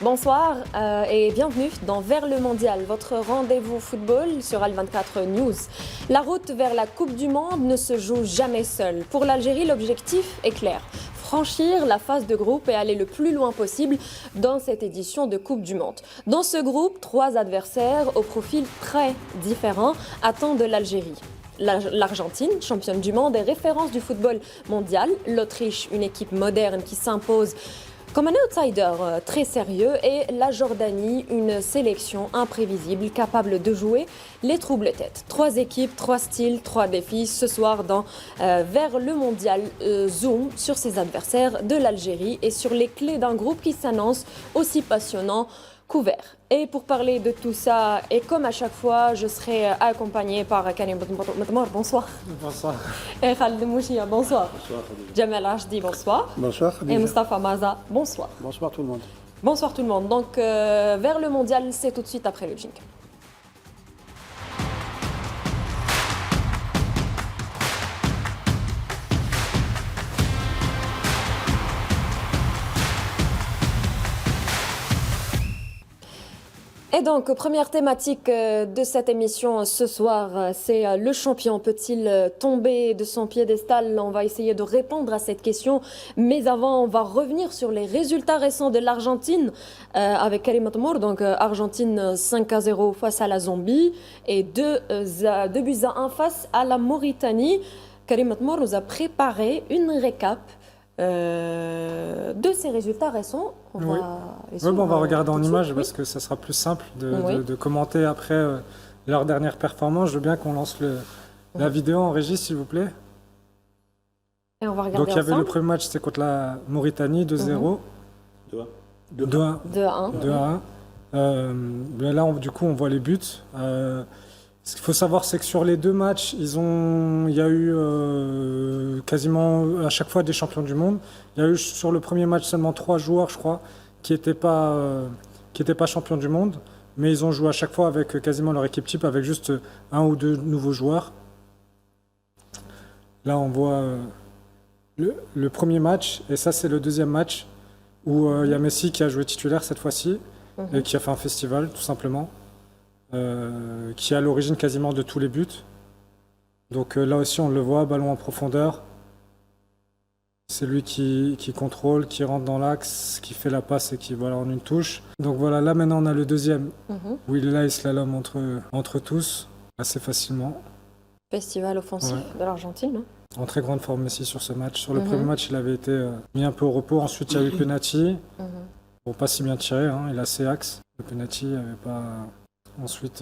Bonsoir et bienvenue dans Vers le Mondial, votre rendez-vous football sur Al24 News. La route vers la Coupe du Monde ne se joue jamais seule. Pour l'Algérie, l'objectif est clair. Franchir la phase de groupe et aller le plus loin possible dans cette édition de Coupe du Monde. Dans ce groupe, 3 adversaires au profil très différent attendent l'Algérie. L'Argentine, championne du monde et référence du football mondial. L'Autriche, une équipe moderne qui s'impose comme un outsider très sérieux, et la Jordanie, une sélection imprévisible capable de jouer les troubles têtes. 3 équipes, 3 styles, 3 défis ce soir dans Vers le Mondial. Zoom sur ces adversaires de l'Algérie et sur les clés d'un groupe qui s'annonce aussi passionnant qu'ouvert. Et pour parler de tout ça, et comme à chaque fois, je serai accompagnée par Karim Matmour, bonsoir. Bonsoir. Et Khaled Mouchia, bonsoir. Bonsoir, Khadija. Jamal Rachdi, bonsoir. Bonsoir, Khadija. Et Mustafa Maza, bonsoir. Bonsoir tout le monde. Bonsoir tout le monde. Donc, Vers le Mondial, c'est tout de suite après le jingle. Et donc, première thématique de cette émission ce soir, c'est le champion peut-il tomber de son piédestal? On va essayer de répondre à cette question. Mais avant, on va revenir sur les résultats récents de l'Argentine avec Karim Matmour. Donc, Argentine 5-0 face à la Zambie et 2 buts à 1 face à la Mauritanie. Karim Matmour nous a préparé une récap de ces résultats récents. On va regarder en images parce que ça sera plus simple de commenter après leur dernière performance. Je veux bien qu'on lance la vidéo en régie, s'il vous plaît. Et on va regarder Donc il y avait ensemble. le premier match, c'était contre la Mauritanie, 2-0. 2-1. 2-1. Là, du coup, on voit les buts. Ce qu'il faut savoir, c'est que sur les 2 matchs, il y a eu quasiment à chaque fois des champions du monde. Il y a eu sur le premier match seulement 3 joueurs, je crois, qui n'étaient pas champions du monde. Mais ils ont joué à chaque fois avec quasiment leur équipe type, avec juste 1 ou 2 nouveaux joueurs. Là, on voit le premier match, et ça, c'est le deuxième match, où il y a Messi qui a joué titulaire cette fois-ci, et qui a fait un festival, tout simplement. Qui est à l'origine quasiment de tous les buts. Donc là aussi on le voit, ballon en profondeur. C'est lui qui contrôle, qui rentre dans l'axe, qui fait la passe et qui voilà en une touche. Donc voilà, là maintenant on a le deuxième, où il est là, il slalom entre tous, assez facilement. Festival offensif de l'Argentine. Hein. En très grande forme Messi sur ce match. Sur le premier match il avait été mis un peu au repos, ensuite il y a eu penalty. Bon, pas si bien tiré, hein. Il a ses axes. Le penalty avait pas... Ensuite,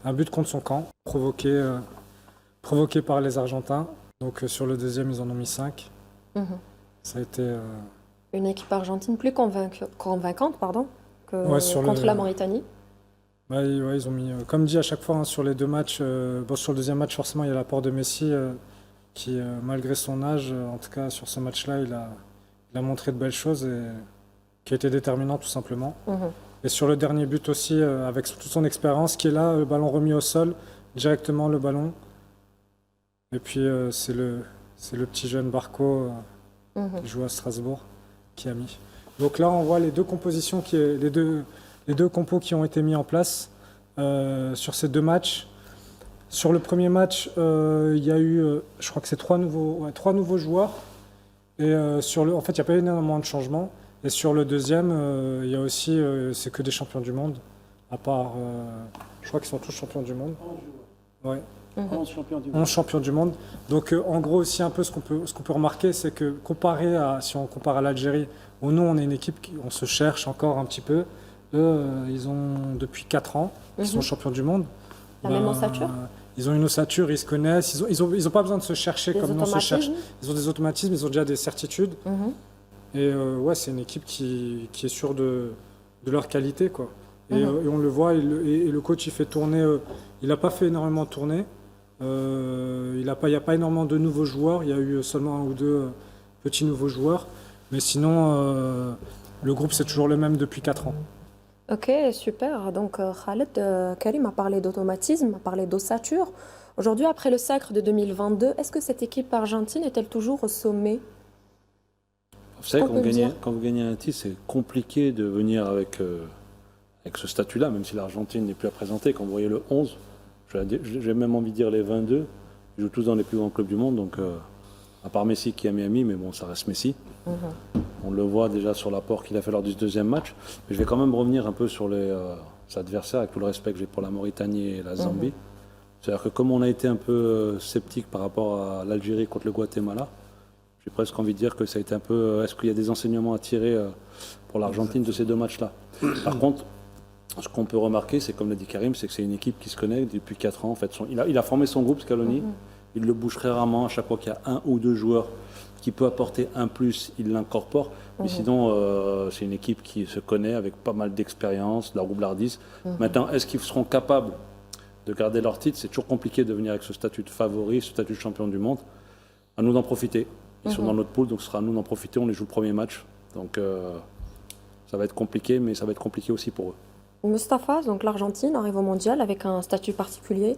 un but contre son camp, provoqué par les Argentins. Donc sur le deuxième, ils en ont mis 5. Ça a été... Une équipe argentine plus convaincante que contre la Mauritanie. Ils ont mis, comme dit à chaque fois, hein, sur les 2 matchs, sur le deuxième match, forcément, il y a l'apport de Messi qui, malgré son âge, en tout cas sur ce match-là, il a montré de belles choses et qui a été déterminant tout simplement. Et sur le dernier but aussi, avec toute son expérience, qui est là, le ballon remis au sol, directement le ballon. Et puis c'est le petit jeune Barco qui joue à Strasbourg qui a mis. Donc là, on voit les 2 compositions, les deux compos qui ont été mis en place sur ces 2 matchs. Sur le premier match, il y a eu, je crois que c'est 3 nouveaux joueurs. Et en fait, il n'y a pas eu énormément de changements. Et sur le deuxième, il y a aussi, c'est que des champions du monde, à part, je crois qu'ils sont tous champions du monde. 11 champions du monde. 11 champions du monde. Donc en gros aussi un peu ce qu'on peut remarquer, c'est que si on compare à l'Algérie, où nous on est une équipe on se cherche encore un petit peu. Eux, ils ont depuis 4 ans, ils sont champions du monde. La même ossature. Ils ont une ossature, ils se connaissent, ils ont pas besoin de se chercher comme nous on se cherche. Ils ont des automatismes, ils ont déjà des certitudes. Et c'est une équipe qui est sûre de leur qualité, quoi. Et on le voit, et le coach il fait tourner, il n'a pas fait énormément de tournées, il n'y a pas énormément de nouveaux joueurs, il y a eu seulement 1 ou 2 petits nouveaux joueurs, mais sinon le groupe c'est toujours le même depuis 4 ans. Ok, super. Donc Khaled, Karim a parlé d'automatisme, a parlé d'ossature. Aujourd'hui, après le sacre de 2022, est-ce que cette équipe argentine est-elle toujours au sommet? Vous savez, On peut le dire. quand vous gagnez un titre, c'est compliqué de venir avec ce statut-là, même si l'Argentine n'est plus à présenter. Quand vous voyez le 11, j'ai même envie de dire les 22, ils jouent tous dans les plus grands clubs du monde, donc à part Messi qui est à Miami, mais bon, ça reste Messi. On le voit déjà sur l'apport qu'il a fait lors du deuxième match. Mais je vais quand même revenir un peu sur les adversaires, avec tout le respect que j'ai pour la Mauritanie et la Zambie. C'est-à-dire que comme on a été un peu sceptique par rapport à l'Algérie contre le Guatemala, j'ai presque envie de dire que ça a été un peu... Est-ce qu'il y a des enseignements à tirer pour l'Argentine de ces deux matchs-là? Par contre, ce qu'on peut remarquer, c'est comme l'a dit Karim, c'est que c'est une équipe qui se connaît depuis 4 ans. En fait, il a formé son groupe, Scaloni. Il le bouge très rarement. À chaque fois qu'il y a un ou deux joueurs qui peut apporter un plus, il l'incorpore. Mais sinon, c'est une équipe qui se connaît avec pas mal d'expérience, de la roublardise. Maintenant, est-ce qu'ils seront capables de garder leur titre? C'est toujours compliqué de venir avec ce statut de favori, ce statut de champion du monde. À nous d'en profiter. Ils sont dans notre poule, donc ce sera à nous d'en profiter. On les joue le premier match. Donc ça va être compliqué, mais ça va être compliqué aussi pour eux. Mustapha, donc l'Argentine, arrive au mondial avec un statut particulier,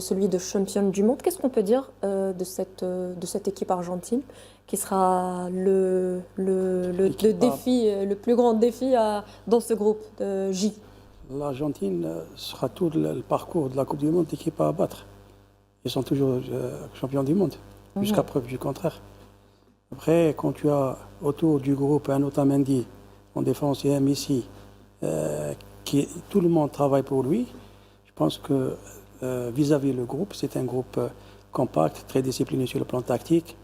celui de championne du monde. Qu'est-ce qu'on peut dire de cette équipe argentine qui sera le défi, le plus grand défi dans ce groupe de J? L'Argentine sera tout le parcours de la Coupe du Monde l'équipe à abattre. Ils sont toujours champions du monde, jusqu'à preuve du contraire. Après, quand tu as autour du groupe un Otamendi, en défense, il y a Messi, tout le monde travaille pour lui. Je pense que vis-à-vis le groupe, c'est un groupe compact, très discipliné sur le plan tactique,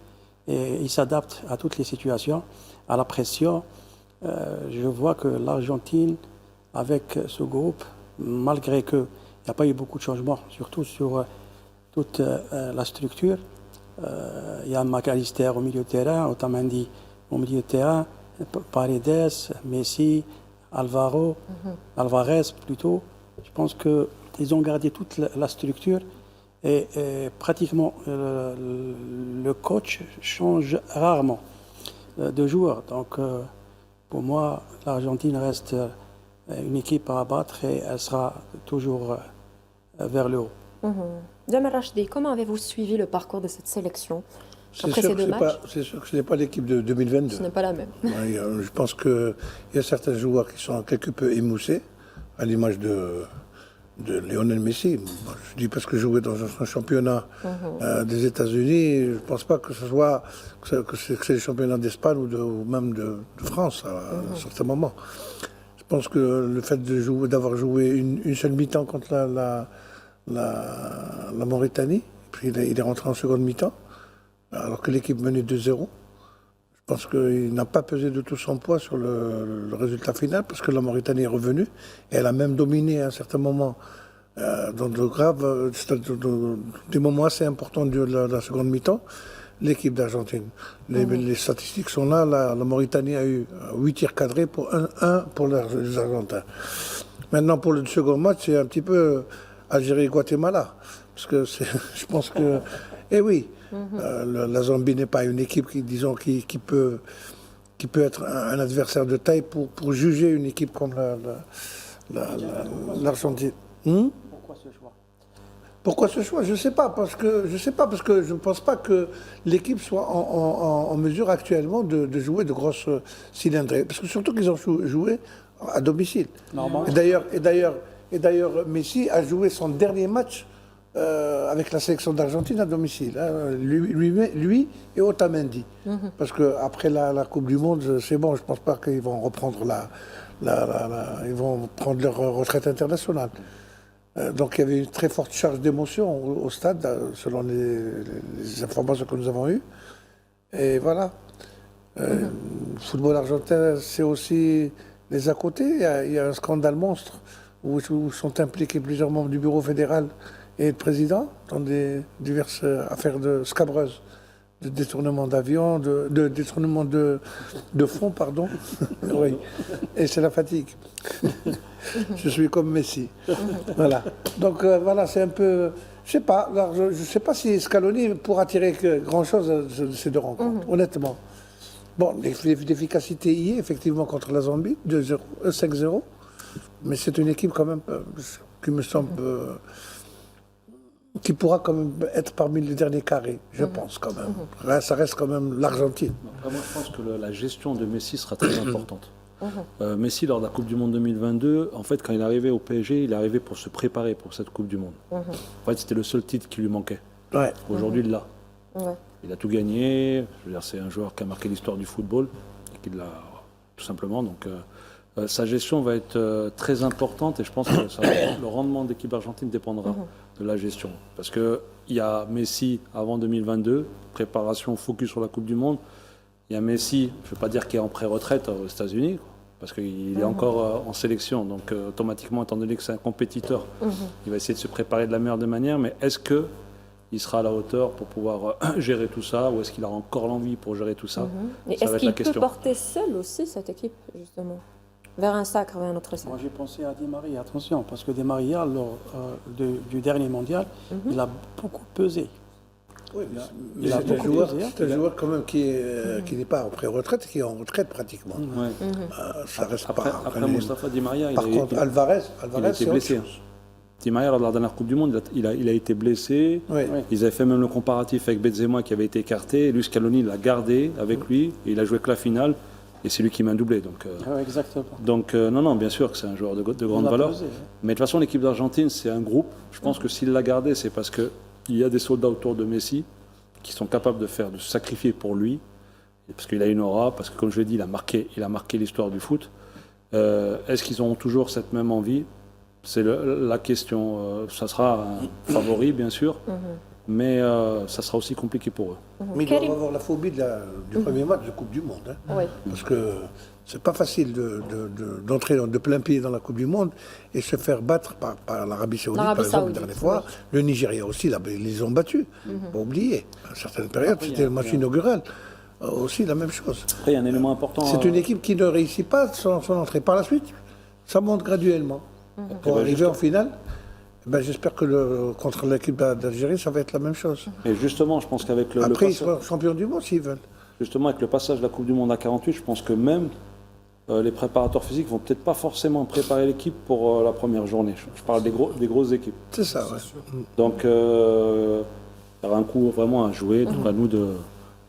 et il s'adapte à toutes les situations, à la pression. Je vois que l'Argentine, avec ce groupe, malgré qu'il n'y a pas eu beaucoup de changements, surtout sur toute la structure, il y a McAllister au milieu de terrain, Otamendi au milieu de terrain, Paredes, Messi, Alvarez plutôt. Je pense qu'ils ont gardé toute la structure et pratiquement le coach change rarement de joueurs. Donc pour moi, l'Argentine reste une équipe à abattre et elle sera toujours vers le haut. Jamal Rachdi, comment avez-vous suivi le parcours de cette sélection après sûr ces deux matchs? C'est sûr que ce n'est pas l'équipe de 2022. Ce n'est pas la même. Je pense qu'il y a certains joueurs qui sont quelque peu émoussés, à l'image de Lionel Messi. Moi, je dis parce que jouer dans un championnat des États-Unis, je ne pense pas que ce soit que c'est le championnat d'Espagne ou même de France à certains moments. Je pense que le fait d'avoir joué une seule mi-temps contre la Mauritanie, puis il est rentré en seconde mi-temps, alors que l'équipe menait 2-0. Je pense qu'il n'a pas pesé de tout son poids sur le résultat final, parce que la Mauritanie est revenue, et elle a même dominé à un certain moment, dans des moments assez importants de la seconde mi-temps, l'équipe d'Argentine. Les statistiques sont là, la Mauritanie a eu 8 tirs cadrés pour 1 pour les Argentins. Maintenant, pour le second match, c'est un petit peu Algérie-Guatemala, parce que je pense que... Eh oui, la Zambie n'est pas une équipe qui peut être un adversaire de taille pour juger une équipe comme l'Argentine. Pourquoi ce choix? Je ne sais pas, parce que je ne pense pas que l'équipe soit en mesure actuellement de jouer de grosses cylindrées. Parce que surtout qu'ils ont joué à domicile. Et d'ailleurs, Messi a joué son dernier match avec la sélection d'Argentine à domicile. Hein, lui et Otamendi. Parce qu'après la Coupe du Monde, c'est bon, je ne pense pas qu'ils vont reprendre ils vont prendre leur retraite internationale. Donc il y avait une très forte charge d'émotion au stade, selon les informations que nous avons eues. Et voilà. Le football argentin, c'est aussi les à côté. Il y a un scandale monstre où sont impliqués plusieurs membres du bureau fédéral et le président dans des diverses affaires scabreuses, de détournement d'avions, de détournement de fonds, pardon. Oui. Et c'est la fatigue. Je suis comme Messi. Voilà. Donc voilà, c'est un peu... Je sais pas. Je ne sais pas si Scaloni pourra tirer grand-chose de ces deux rencontres, honnêtement. Bon, l'efficacité y est, effectivement, contre la Zambie, 2-0, 5-0. Mais c'est une équipe, quand même, qui me semble qui pourra quand même être parmi les derniers carrés, je pense quand même. Là, ça reste quand même l'Argentine. Après, moi, je pense que la gestion de Messi sera très importante. Messi, lors de la Coupe du Monde 2022, en fait, quand il est arrivé au PSG, il est arrivé pour se préparer pour cette Coupe du Monde. En fait, c'était le seul titre qui lui manquait. Ouais. Aujourd'hui, il l'a. Ouais. Il a tout gagné. Je veux dire, c'est un joueur qui a marqué l'histoire du football, et qui l'a tout simplement. Donc, sa gestion va être très importante, et je pense que le rendement de l'équipe argentine dépendra de la gestion. Parce qu'il y a Messi avant 2022, préparation, focus sur la Coupe du Monde. Il y a Messi, je ne veux pas dire qu'il est en pré-retraite aux États-Unis, parce qu'il est encore en sélection. Donc, automatiquement, étant donné que c'est un compétiteur, il va essayer de se préparer de la meilleure des manières. Mais est-ce qu'il sera à la hauteur pour pouvoir gérer tout ça, ou est-ce qu'il aura encore l'envie pour gérer tout ça? Et Ça va est-ce être qu'il la peut question. porter seul aussi cette équipe, justement, vers un sacre, vers un autre sacre? Moi, j'ai pensé à Di Maria, attention, parce que Di Maria, lors du dernier mondial, il a beaucoup pesé. Oui, Il a c'est un beaucoup joueur, pesé, hein. c'est un joueur quand même qui n'est pas en pré-retraite, qui est en retraite pratiquement. Ouais. Ça reste Après, pas. après Moustapha Di Maria, Par contre, Alvarez, il a été c'est autre blessé. chose. Di Maria, lors de la dernière Coupe du Monde, il a été blessé. Oui. Oui. Ils avaient fait même le comparatif avec Benzema qui avait été écarté. Et lui, Scaloni l'a gardé avec lui. Et il a joué que la finale. Et c'est lui qui m'a doublé. Ouais, exactement. Donc non, bien sûr que c'est un joueur de grande Il a valeur. pesé, hein. Mais de toute façon, l'équipe d'Argentine, c'est un groupe. Je pense que s'il l'a gardé, c'est parce qu'il y a des soldats autour de Messi qui sont capables de se sacrifier pour lui. Et parce qu'il a une aura, parce que comme je l'ai dit, il a marqué l'histoire du foot. Est-ce qu'ils auront toujours cette même envie? C'est la question. Ça sera un favori, bien sûr, mais ça sera aussi compliqué pour eux. Mais ils doivent avoir la phobie du premier match de Coupe du Monde. Hein. Oui. Parce que c'est pas facile d'entrer de plein pied dans la Coupe du Monde et se faire battre par l'Arabie Saoudite, par exemple, la Saoudite, dernière fois. oui. Le Nigeria aussi, là, ils les ont battus. Pas oublier. À certaines périodes, c'était le match inaugural. Aussi la même chose. Après, il y a un élément important. C'est une équipe qui ne réussit pas son entrée. Par la suite, ça monte graduellement. Pour arriver en finale, j'espère que contre l'équipe d'Algérie, ça va être la même chose. Et justement, je pense qu'avec Après, ils seront champions du monde s'ils veulent. justement, avec le passage de la Coupe du Monde à 48, je pense que même les préparateurs physiques vont peut-être pas forcément préparer l'équipe pour la première journée. Je parle des grosses équipes. C'est ça, ouais. Donc, il y aura un coup vraiment à jouer. Donc, à nous de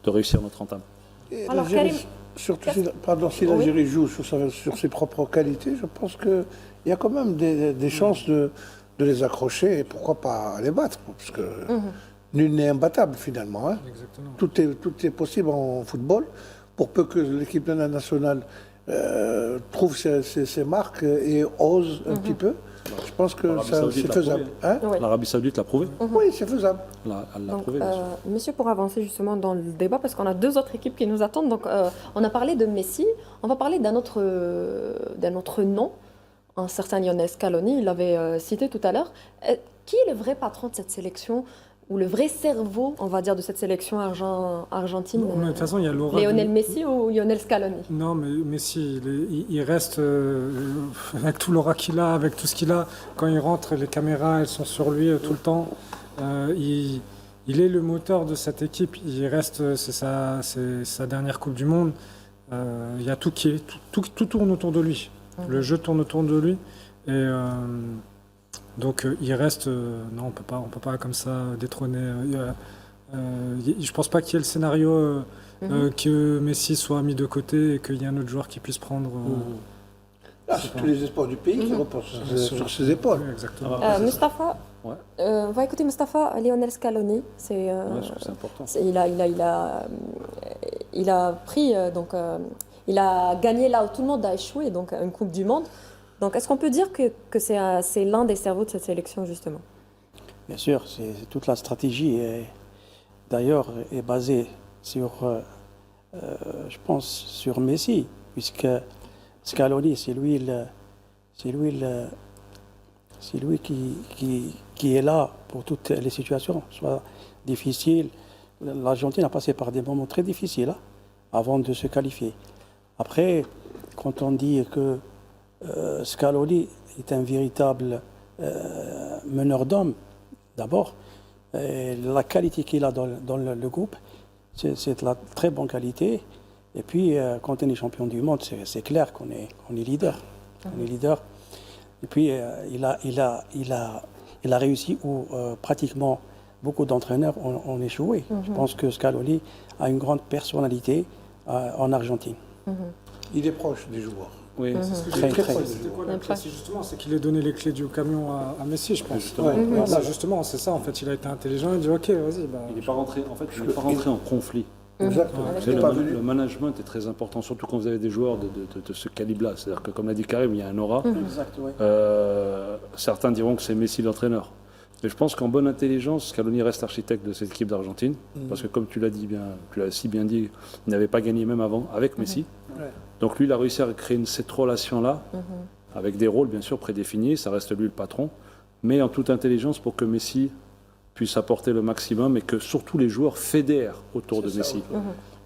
réussir notre entame. Et Alors, l'Algérie, Karim, surtout si l'Algérie joue sur ses propres qualités, je pense qu'il y a quand même des chances de les accrocher et pourquoi pas les battre. Parce que nul n'est imbattable finalement. Hein. Exactement. Tout est possible en football. Pour peu que l'équipe nationale trouve ses marques et ose un petit peu, je pense que L'Arabie Saoudite c'est l'a faisable. prouvé. Hein Oui. L'Arabie Saoudite l'a prouvé. Oui, c'est faisable. Elle l'a Donc, prouvé, bien sûr. monsieur, pour avancer justement dans le débat, parce qu'on a deux autres équipes qui nous attendent. Donc, on a parlé de Messi. On va parler d'un autre nom, un certain Lionel Scaloni. Il l'avait cité tout à l'heure. Qui est le vrai patron de cette sélection, ou le vrai cerveau, on va dire, de cette sélection argentine? Mais de toute façon, il y a l'aura. Lionel Messi ou Lionel Scaloni? Non, mais Messi, il reste avec tout l'aura qu'il a, avec tout ce qu'il a. Quand il rentre, les caméras, elles sont sur lui tout le temps. Il est le moteur de cette équipe. Il reste, c'est sa dernière Coupe du Monde. Il y a tout tout tourne autour de lui. Le jeu tourne autour de lui. Et donc il reste. Non, on peut pas comme ça détrôner. Je pense pas qu'il y ait le scénario. Que Messi soit mis de côté et qu'il y ait un autre joueur qui puisse prendre. C'est tous les espoirs du pays qui reposent sur ses épaules. Oui, exactement. Mustapha, Ouais. on va écouter Mustapha. Lionel Scaloni, Ouais, je trouve que c'est important. il a pris il a gagné là où tout le monde a échoué, donc une Coupe du Monde. Donc est-ce qu'on peut dire que c'est l'un des cerveaux de cette sélection justement? Bien sûr, c'est toute la stratégie d'ailleurs est basée sur, je pense, sur Messi, puisque Scaloni, c'est lui qui est là pour toutes les situations, soit difficiles. L'Argentine a passé par des moments très difficiles avant de se qualifier. Après, quand on dit que Scaloni est un véritable meneur d'hommes, d'abord, la qualité qu'il a dans le groupe, c'est de la très bonne qualité. Et puis, quand on est champion du monde, c'est clair qu'on est leader. On est leader. Et puis, il a il a réussi où pratiquement beaucoup d'entraîneurs ont échoué. Je pense que Scaloni a une grande personnalité en Argentine. Il est proche des joueurs. Oui, C'est ce que Très, j'ai dit. très. C'était quoi la clé, justement, c'est qu'il ait donné les clés du camion à Messi, je pense. Justement. Voilà, justement, c'est ça, en fait, il a été intelligent, il dit ok, vas-y. Bah, il n'est pas rentré, en fait, il n'est pas rentré en conflit. Exactement. Vous Il savez, n'est pas venu. le management est très important, surtout quand vous avez des joueurs de ce calibre-là. C'est-à-dire que, comme l'a dit Karim, il y a un aura. Exact, oui. Certains diront que c'est Messi l'entraîneur. Mais je pense qu'en bonne intelligence, Scaloni reste architecte de cette équipe d'Argentine. Parce que comme tu l'as si bien dit, il n'avait pas gagné même avant avec Messi. Ouais. Donc lui, il a réussi à créer cette relation-là, avec des rôles bien sûr prédéfinis, ça reste lui le patron, mais en toute intelligence pour que Messi puisse apporter le maximum et que surtout les joueurs fédèrent autour de Messi.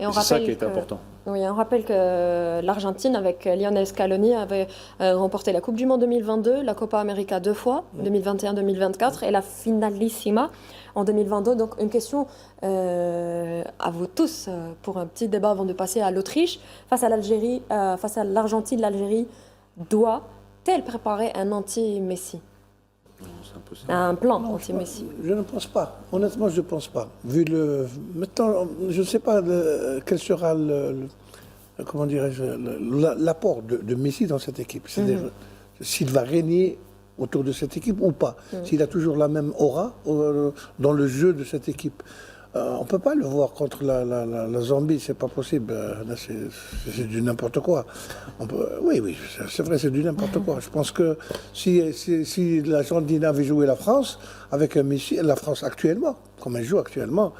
Et on C'est ça rappelle qui est que- important. Oui, on rappelle que l'Argentine, avec Lionel Scaloni, avait remporté la Coupe du Monde 2022, la Copa América 2 fois, 2021-2024, et la Finalissima en 2022. Donc, une question à vous tous, pour un petit débat avant de passer à l'Autriche. Face à l'Algérie, face à l'Argentine, l'Algérie doit-elle préparer un anti-Messi, Non, c'est impossible. un plan Non, anti-Messi? je ne pense pas. Honnêtement, je ne pense pas. Maintenant, je ne sais pas quel sera comment dirais-je, l'apport de Messi dans cette équipe. C'est-à-dire s'il va régner autour de cette équipe ou pas. S'il a toujours la même aura dans le jeu de cette équipe. On ne peut pas le voir contre la Zambie, c'est pas possible. Là, c'est du n'importe quoi. Oui, c'est vrai, c'est du n'importe quoi. Je pense que si l'Argentine avait joué la France, avec un Messi, la France actuellement, comme elle joue actuellement,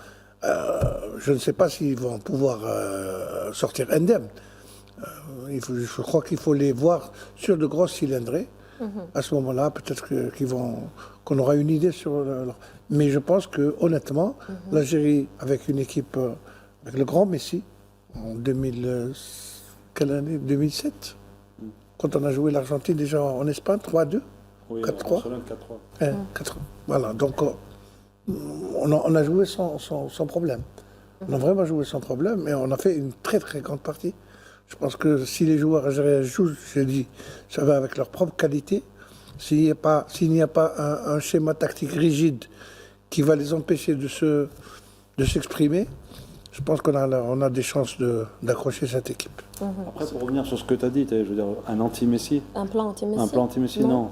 je ne sais pas s'ils vont pouvoir sortir indemnes. Je crois qu'il faut les voir sur de grosses cylindrées. À ce moment-là, peut-être qu'on aura une idée sur leur... Mais je pense que, honnêtement, l'Algérie, avec une équipe, avec le grand Messi, en quelle année 2007, quand on a joué l'Argentine déjà en Espagne, 3-2, Oui, 4-3. Barcelone, 4-3. 4. Voilà, donc on a joué sans problème. On a vraiment joué sans problème et on a fait une très très grande partie. Je pense que si les joueurs algériens jouent, je dis, ça va avec leur propre qualité. S'il n'y a pas un schéma tactique rigide qui va les empêcher de s'exprimer, je pense qu'on a des chances d'accrocher cette équipe. Après, pour revenir sur ce que tu as dit, je veux dire, un anti-Messi, Un plan anti-Messi? un plan anti-Messi, non.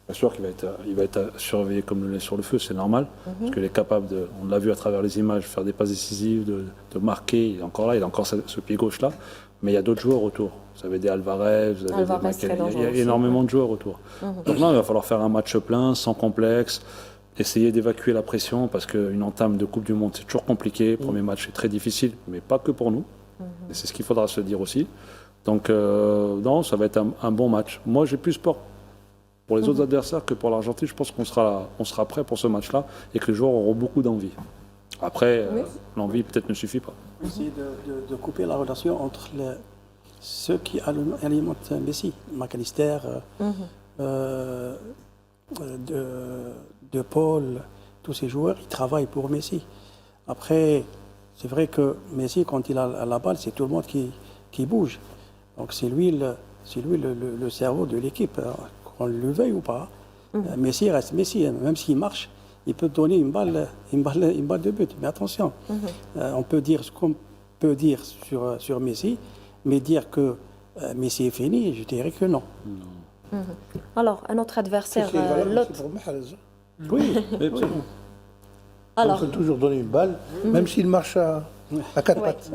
Bien sûr qu'il va être surveillé comme le lait sur le feu, c'est normal, parce qu'il est capable on l'a vu à travers les images, faire des passes décisives, de marquer, il est encore là, il a encore ce pied gauche-là, mais il y a d'autres joueurs autour. Vous avez des Alvarez, vous avez Alvarez, des très il y dangereux a aussi, énormément de joueurs autour. Donc là, il va falloir faire un match plein, sans complexe, essayer d'évacuer la pression, parce qu'une entame de Coupe du Monde, c'est toujours compliqué, le premier match est très difficile, mais pas que pour nous, et c'est ce qu'il faudra se dire aussi. Donc non, ça va être un bon match. Moi, j'ai plus peur pour les autres adversaires que pour l'Argentine. Je pense qu'on sera prêt pour ce match-là et que les joueurs auront beaucoup d'envie. Après, l'envie peut-être ne suffit pas. Essayer de couper la relation entre ceux qui alimentent Messi, McAllister, de Paul, tous ces joueurs, ils travaillent pour Messi. Après, c'est vrai que Messi, quand il a la balle, c'est tout le monde qui bouge. Donc c'est lui le cerveau de l'équipe, qu'on le veuille ou pas. Messi reste Messi, même s'il marche, il peut donner une balle de but. Mais attention, on peut dire ce qu'on peut dire sur Messi, mais dire que Messi est fini, je dirais que non. Alors, un autre adversaire, C'est valable l'autre. aussi pour Mahrez. Oui, absolument. On Alors, peut toujours donner une balle, même s'il marche à quatre Ouais. pattes.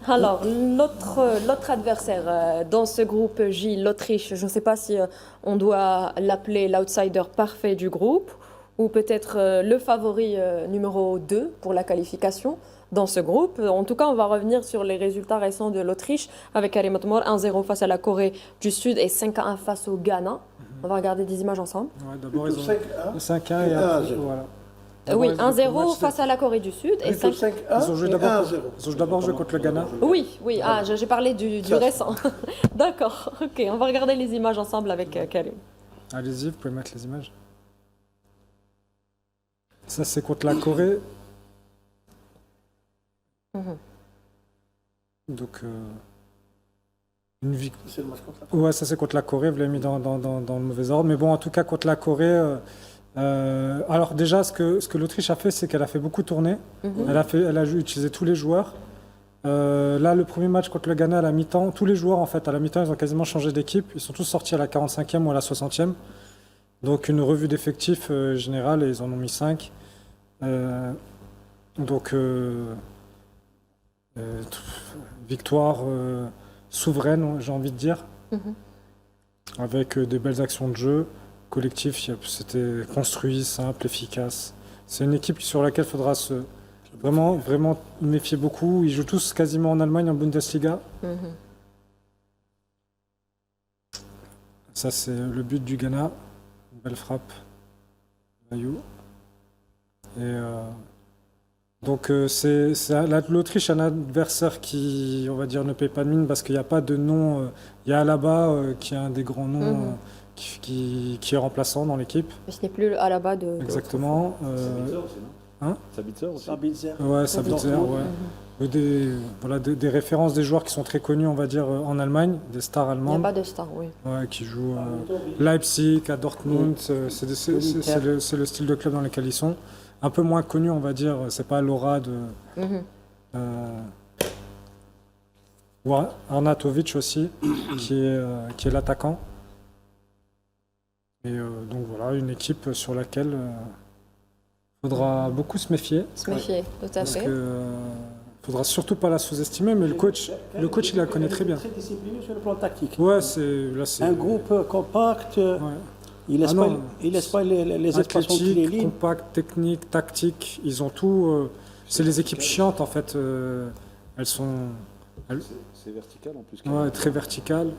Alors, l'autre adversaire dans ce groupe J, l'Autriche, je ne sais pas si on doit l'appeler l'outsider parfait du groupe ou peut-être le favori numéro 2 pour la qualification dans ce groupe. En tout cas, on va revenir sur les résultats récents de l'Autriche avec Karim Atmor, 1-0 face à la Corée du Sud et 5-1 face au Ghana. On va regarder des images ensemble. Ouais, d'abord, ils ont 5-1. 5-1 et Et après, 1-0. voilà. Oui, D'abord, ils ont 1-0 face à la Corée du Sud et Plutôt 5. 5-1 Ils ont joué et d'abord 1-0. ils ont d'abord joué contre le Ghana. Oui, j'ai parlé du récent. D'accord, ok, on va regarder les images ensemble avec Karim. Allez-y, vous pouvez mettre les images. Ça, c'est contre la Corée. Donc, une victoire. C'est le match contre la Ouais, ça c'est contre la Corée, vous l'avez mis dans le mauvais ordre. Mais bon, en tout cas, contre la Corée, Alors déjà, ce que l'Autriche a fait, c'est qu'elle a fait beaucoup tourner. Elle a utilisé tous les joueurs. Là, le premier match contre le Ghana à la mi-temps, tous les joueurs en fait à la mi-temps, ils ont quasiment changé d'équipe. Ils sont tous sortis à la 45e ou à la 60e. Donc une revue d'effectifs générale et ils en ont mis 5. Donc victoire souveraine, j'ai envie de dire, avec des belles actions de jeu. Collectif, c'était construit, simple, efficace. C'est une équipe sur laquelle il faudra vraiment méfier beaucoup. Ils jouent tous quasiment en Allemagne, en Bundesliga. Ça, c'est le but du Ghana. Une belle frappe. Bayou. Et donc, l'Autriche est un adversaire qui, on va dire, ne paye pas de mine parce qu'il n'y a pas de nom. Il y a Alaba qui est un des grands noms. Qui est remplaçant dans l'équipe. Mais ce n'est plus à la bas de. Exactement. Sabitzer aussi, non Hein Sabitzer aussi. Ouais, Sabitzer, ouais. Des références des joueurs qui sont très connus, on va dire, en Allemagne, des stars Il n'y a allemandes. pas de star, oui. Ouais, qui jouent Leipzig, à Dortmund. C'est le style de club dans lequel ils sont. Un peu moins connus, on va dire. C'est pas l'aura de. Ou Arnautovic aussi, qui est l'attaquant. Et donc voilà, une équipe sur laquelle il faudra beaucoup se méfier. Se méfier, tout à Parce fait. qu'il ne faudra surtout pas la sous-estimer, mais le coach, il la connaît très bien. Très discipliné sur le plan tactique. Ouais, c'est Un groupe compact, ouais. il laisse pas les espaces entre les Athlétique, lignes. compact, technique, tactique, ils ont tout. C'est les équipes chiantes en fait. Elles sont C'est vertical en plus. très verticales.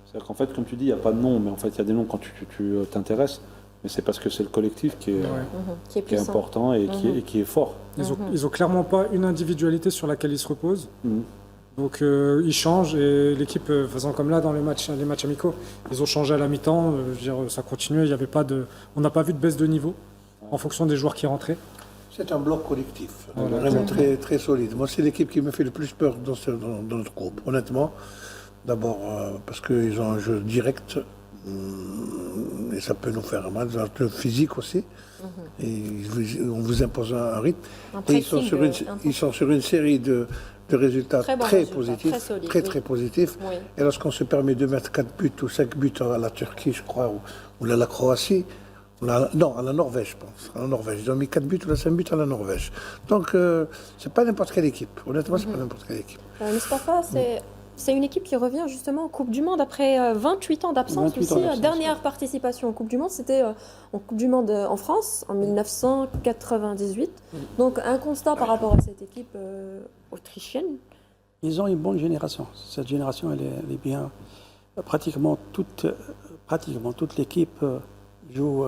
C'est-à-dire qu'en fait, comme tu dis, il n'y a pas de nom, mais en fait, il y a des noms quand tu t'intéresses. Mais c'est parce que c'est le collectif qui est, Qui est qui est puissant. important et qui est fort. Ils ont clairement pas une individualité sur laquelle ils se reposent. Mhm. Donc ils changent et l'équipe faisant comme là dans les matchs amicaux, ils ont changé à la mi-temps. Je veux dire, ça continuait. Il y avait pas on n'a pas vu de baisse de niveau en fonction des joueurs qui rentraient. C'est un bloc collectif, Voilà. vraiment très, très solide. Moi, c'est l'équipe qui me fait le plus peur dans notre groupe, honnêtement. D'abord parce qu'ils ont un jeu direct et ça peut nous faire mal. Ils ont un jeu physique aussi. Et on vous impose un rythme. Et ils sont sur une série de résultats Très bons très résultats, positifs, très solides, très positifs. Oui. Et lorsqu'on se permet de mettre 4 buts ou 5 buts à la Turquie, je crois, ou à la Croatie, non, à la Norvège, je pense. À la Norvège. Ils ont mis 4 buts ou 5 buts à la Norvège. Donc, c'est pas n'importe quelle équipe. Honnêtement, c'est pas n'importe quelle équipe. Mustapha, c'est une équipe qui revient justement en Coupe du Monde après 28 ans d'absence 28 aussi. ans d'absence, Dernière participation en Coupe du Monde, c'était en Coupe du Monde en France en 1998. Donc un constat par rapport à cette équipe autrichienne. Ils ont une bonne génération. Cette génération, elle est bien. Pratiquement toute l'équipe joue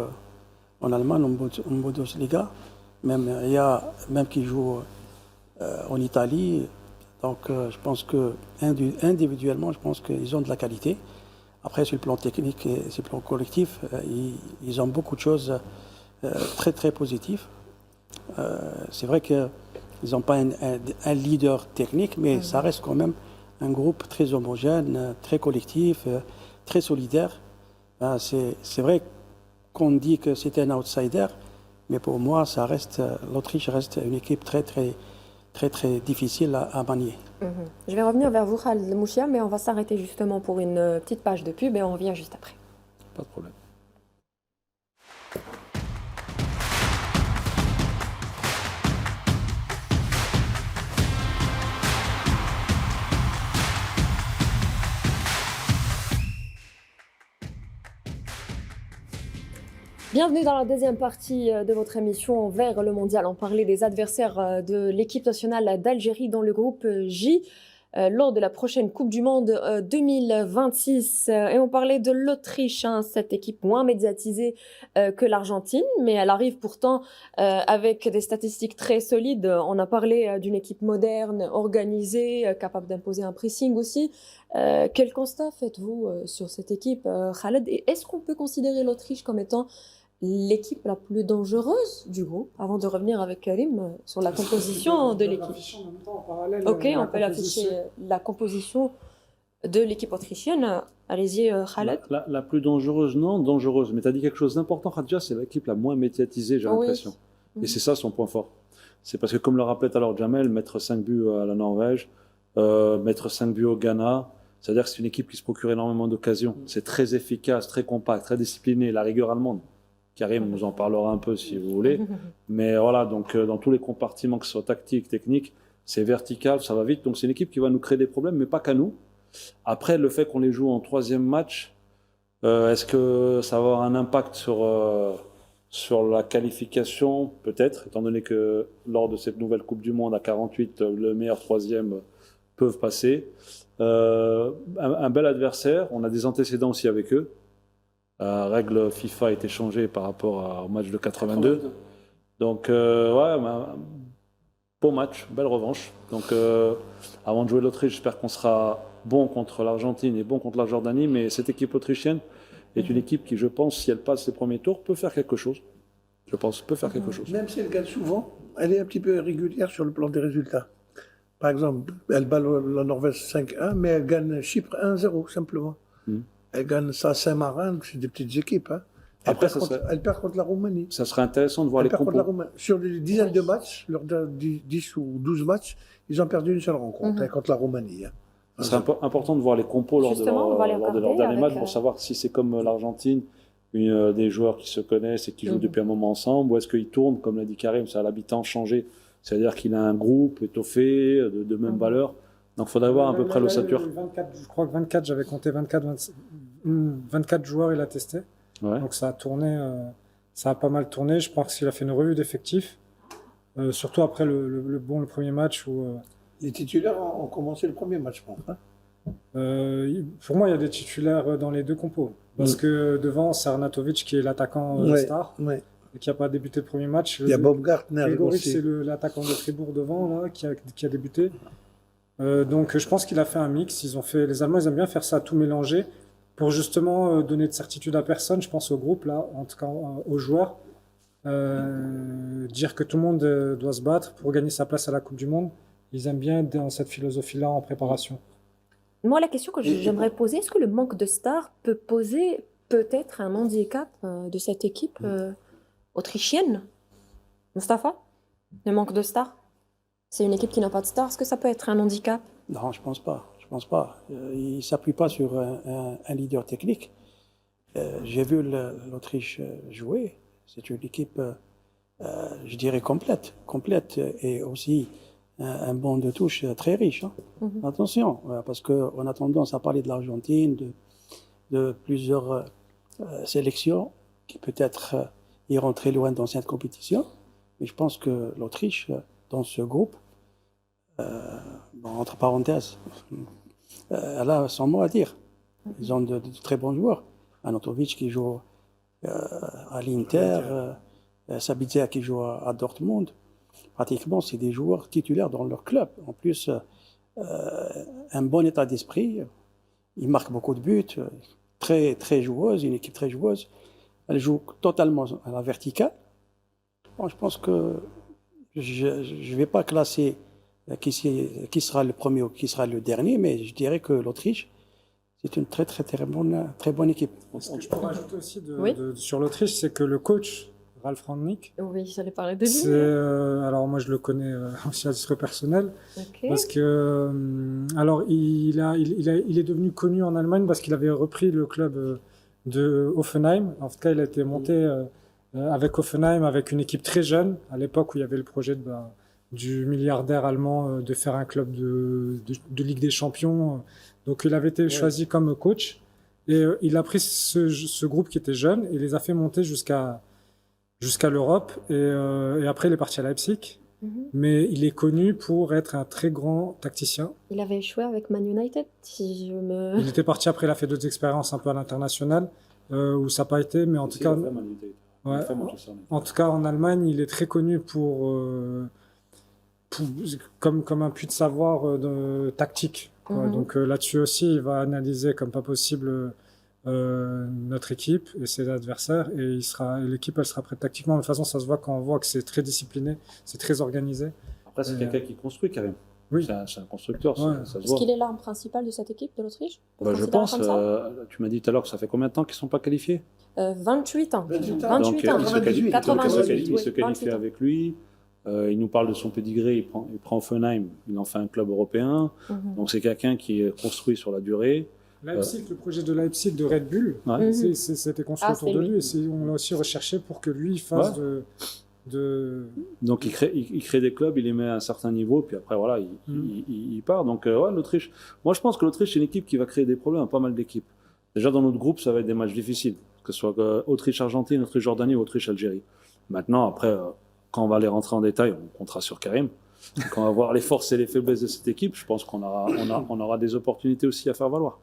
en Allemagne, en Bundesliga. Il y a même qui joue en Italie. Donc je pense que individuellement, je pense qu'ils ont de la qualité. Après, sur le plan technique et sur le plan collectif, ils ont beaucoup de choses très très positives. C'est vrai qu'ils n'ont pas un leader technique, mais ça reste quand même un groupe très homogène, très collectif, très solidaire. C'est vrai qu'on dit que c'est un outsider, mais pour moi, l'Autriche reste une équipe très difficile à manier. Je vais revenir vers vous, Khaled Mouchia, mais on va s'arrêter justement pour une petite page de pub et on revient juste après. Pas de problème. Bienvenue dans la deuxième partie de votre émission Vers le Mondial. On parlait des adversaires de l'équipe nationale d'Algérie dans le groupe J lors de la prochaine Coupe du Monde 2026. Et on parlait de l'Autriche, cette équipe moins médiatisée que l'Argentine, mais elle arrive pourtant avec des statistiques très solides. On a parlé d'une équipe moderne, organisée, capable d'imposer un pressing aussi. Quel constat faites-vous sur cette équipe, Khaled? Et est-ce qu'on peut considérer l'Autriche comme étant l'équipe la plus dangereuse du groupe, avant de revenir avec Karim sur la composition de l'équipe? Ok, on peut l'afficher, la composition de l'équipe autrichienne. Allez-y, Khaled. La plus dangereuse, non, dangereuse. Mais tu as dit quelque chose d'important, Khadija, c'est l'équipe la moins médiatisée, j'ai Oui. l'impression. Et c'est ça son point fort. C'est parce que, comme le rappelait tout à l'heure Jamel, mettre 5 buts à la Norvège, mettre 5 buts au Ghana, c'est-à-dire que c'est une équipe qui se procure énormément d'occasions. C'est très efficace, très compact, très discipliné. La rigueur allemande, Karim nous en parlera un peu si vous voulez. Mais voilà, donc dans tous les compartiments, que ce soit tactique, technique, c'est vertical, ça va vite. Donc c'est une équipe qui va nous créer des problèmes, mais pas qu'à nous. Après, le fait qu'on les joue en 3e match, est-ce que ça va avoir un impact sur la qualification? Peut-être, étant donné que lors de cette nouvelle Coupe du Monde à 48, le meilleur 3e peuvent passer. Un bel adversaire, on a des antécédents aussi avec eux. La règle FIFA a été changée par rapport au match de 82. Donc, beau match, belle revanche. Donc, avant de jouer l'Autriche, j'espère qu'on sera bon contre l'Argentine et bon contre la Jordanie. Mais cette équipe autrichienne est une équipe qui, je pense, si elle passe les premiers tours, peut faire quelque chose. Je pense, peut faire quelque chose. Même si elle gagne souvent, elle est un petit peu irrégulière sur le plan des résultats. Par exemple, elle bat la Norvège 5-1, mais elle gagne Chypre 1-0, simplement. Elle gagne ça à Saint-Marin, c'est des petites équipes. Hein. Après, Elle perd contre la Roumanie. Ça serait intéressant de voir Elle les perd contre la compos. Roumanie. Sur des dizaines de matchs, lors de 10 ou 12 matchs, ils ont perdu une seule rencontre hein, contre la Roumanie. Hein. Ce serait important de voir les compos lors de Justement, on va les leur regarder dernier match avec, pour savoir si c'est comme l'Argentine, des joueurs qui se connaissent et qui jouent depuis un moment ensemble, ou est-ce qu'ils tournent, comme l'a dit Karim, c'est à l'habitant changé, c'est-à-dire qu'il a un groupe étoffé, de même valeur. Donc il faudrait voir à peu près l'ossature. Je crois que 24, j'avais compté 24 joueurs, il a testé. Ouais. Donc ça a tourné, ça a pas mal tourné. Je pense qu'il a fait une revue d'effectifs, surtout après le premier match où. Les titulaires ont commencé le premier match, je pense. Hein. Pour moi, il y a des titulaires dans les deux compos. Parce que devant, c'est Arnautovic qui est l'attaquant star, et qui n'a pas débuté le premier match. Il y a Bob Gartner Gregoric, aussi. c'est l'attaquant de Fribourg devant, là, qui a débuté. Donc je pense qu'il a fait un mix. Les Allemands, ils aiment bien faire ça, tout mélanger, pour justement donner de certitude à personne, je pense au groupe, là, en tout cas aux joueurs. Dire que tout le monde doit se battre pour gagner sa place à la Coupe du Monde. Ils aiment bien être dans cette philosophie-là en préparation. Moi, la question que j'aimerais poser, est-ce que le manque de stars peut poser peut-être un handicap de cette équipe autrichienne? Mustapha? Le manque de stars? C'est une équipe qui n'a pas de stars. Est-ce que ça peut être un handicap? Non, je pense pas. Je pense pas. Il ne s'appuie pas sur un leader technique. J'ai vu l'Autriche jouer. C'est une équipe, je dirais, complète et aussi un banc de touche très riche. Hein. Attention, parce qu'on a tendance à parler de l'Argentine, de plusieurs sélections qui peut-être iront très loin dans cette compétition. Mais je pense que l'Autriche, dans ce groupe, entre parenthèses, elle a son mot à dire. Ils ont de très bons joueurs. Arnautovic qui joue à l'Inter, Sabitzer qui joue à Dortmund. Pratiquement, c'est des joueurs titulaires dans leur club. En plus, un bon état d'esprit. Ils marquent beaucoup de buts. Très joueuse, une équipe très joueuse. Elle joue totalement à la verticale. Bon, je pense que je ne vais pas classer qui sera le premier ou qui sera le dernier, mais je dirais que l'Autriche, c'est une très bonne équipe. Ce que je peux rajouter aussi sur l'Autriche, c'est que le coach, Ralf Rangnick, oui, j'allais parler de lui. Alors moi je le connais aussi à titre personnel, parce que il est devenu connu en Allemagne parce qu'il avait repris le club de Hoffenheim. En tout cas, il a été monté avec Hoffenheim, avec une équipe très jeune, à l'époque où il y avait le projet du milliardaire allemand de faire un club de Ligue des Champions. Donc il avait été choisi comme coach, et il a pris ce groupe qui était jeune et les a fait monter jusqu'à l'Europe, et après il est parti à Leipzig. Mais il est connu pour être un très grand tacticien. Il avait échoué avec Man United, si je me... Il était parti après, il a fait d'autres expériences un peu à l'international, où ça n'a pas été, mais en tout cas... En tout cas, en Allemagne, il est très connu comme un puits de savoir tactique. Donc là-dessus aussi, il va analyser comme pas possible notre équipe et ses adversaires, et l'équipe elle sera prête tactiquement. De toute façon, ça se voit quand on voit que c'est très discipliné, c'est très organisé. Après, c'est quelqu'un qui construit, Karim. Oui. C'est un constructeur, Ouais. ça se Est-ce voit. qu'il est l'arme principale de cette équipe de l'Autriche? On peut Bah, je considérer pense, comme ça tu m'as dit tout à l'heure que ça fait combien de temps qu'ils ne sont pas qualifiés? 28 ans. 28 ans. 28 Donc, ans. il se qualifie, 98, il se oui, qualifie 28 ans. avec lui. Il nous parle de son pédigré, il prend Offenheim, il en fait un club européen. Mhm. Donc c'est quelqu'un qui est construit sur la durée. Leipzig, le projet de Leipzig de Red Bull, Ouais. Mhm. c'était construit Ah, autour c'est de lui. lui. Et on l'a aussi recherché pour que lui fasse Ouais. de... Donc il crée des clubs, il les met à un certain niveau, puis après voilà, il part. Donc ouais, l'Autriche. Moi je pense que l'Autriche c'est une équipe qui va créer des problèmes à pas mal d'équipes. Déjà dans notre groupe, ça va être des matchs difficiles, que ce soit Autriche-Argentine, Autriche-Jordanie ou Autriche-Algérie. Maintenant, après, quand on va aller rentrer en détail, on comptera sur Karim. Quand on va voir les forces et les faiblesses de cette équipe, je pense qu'on aura des opportunités aussi à faire valoir.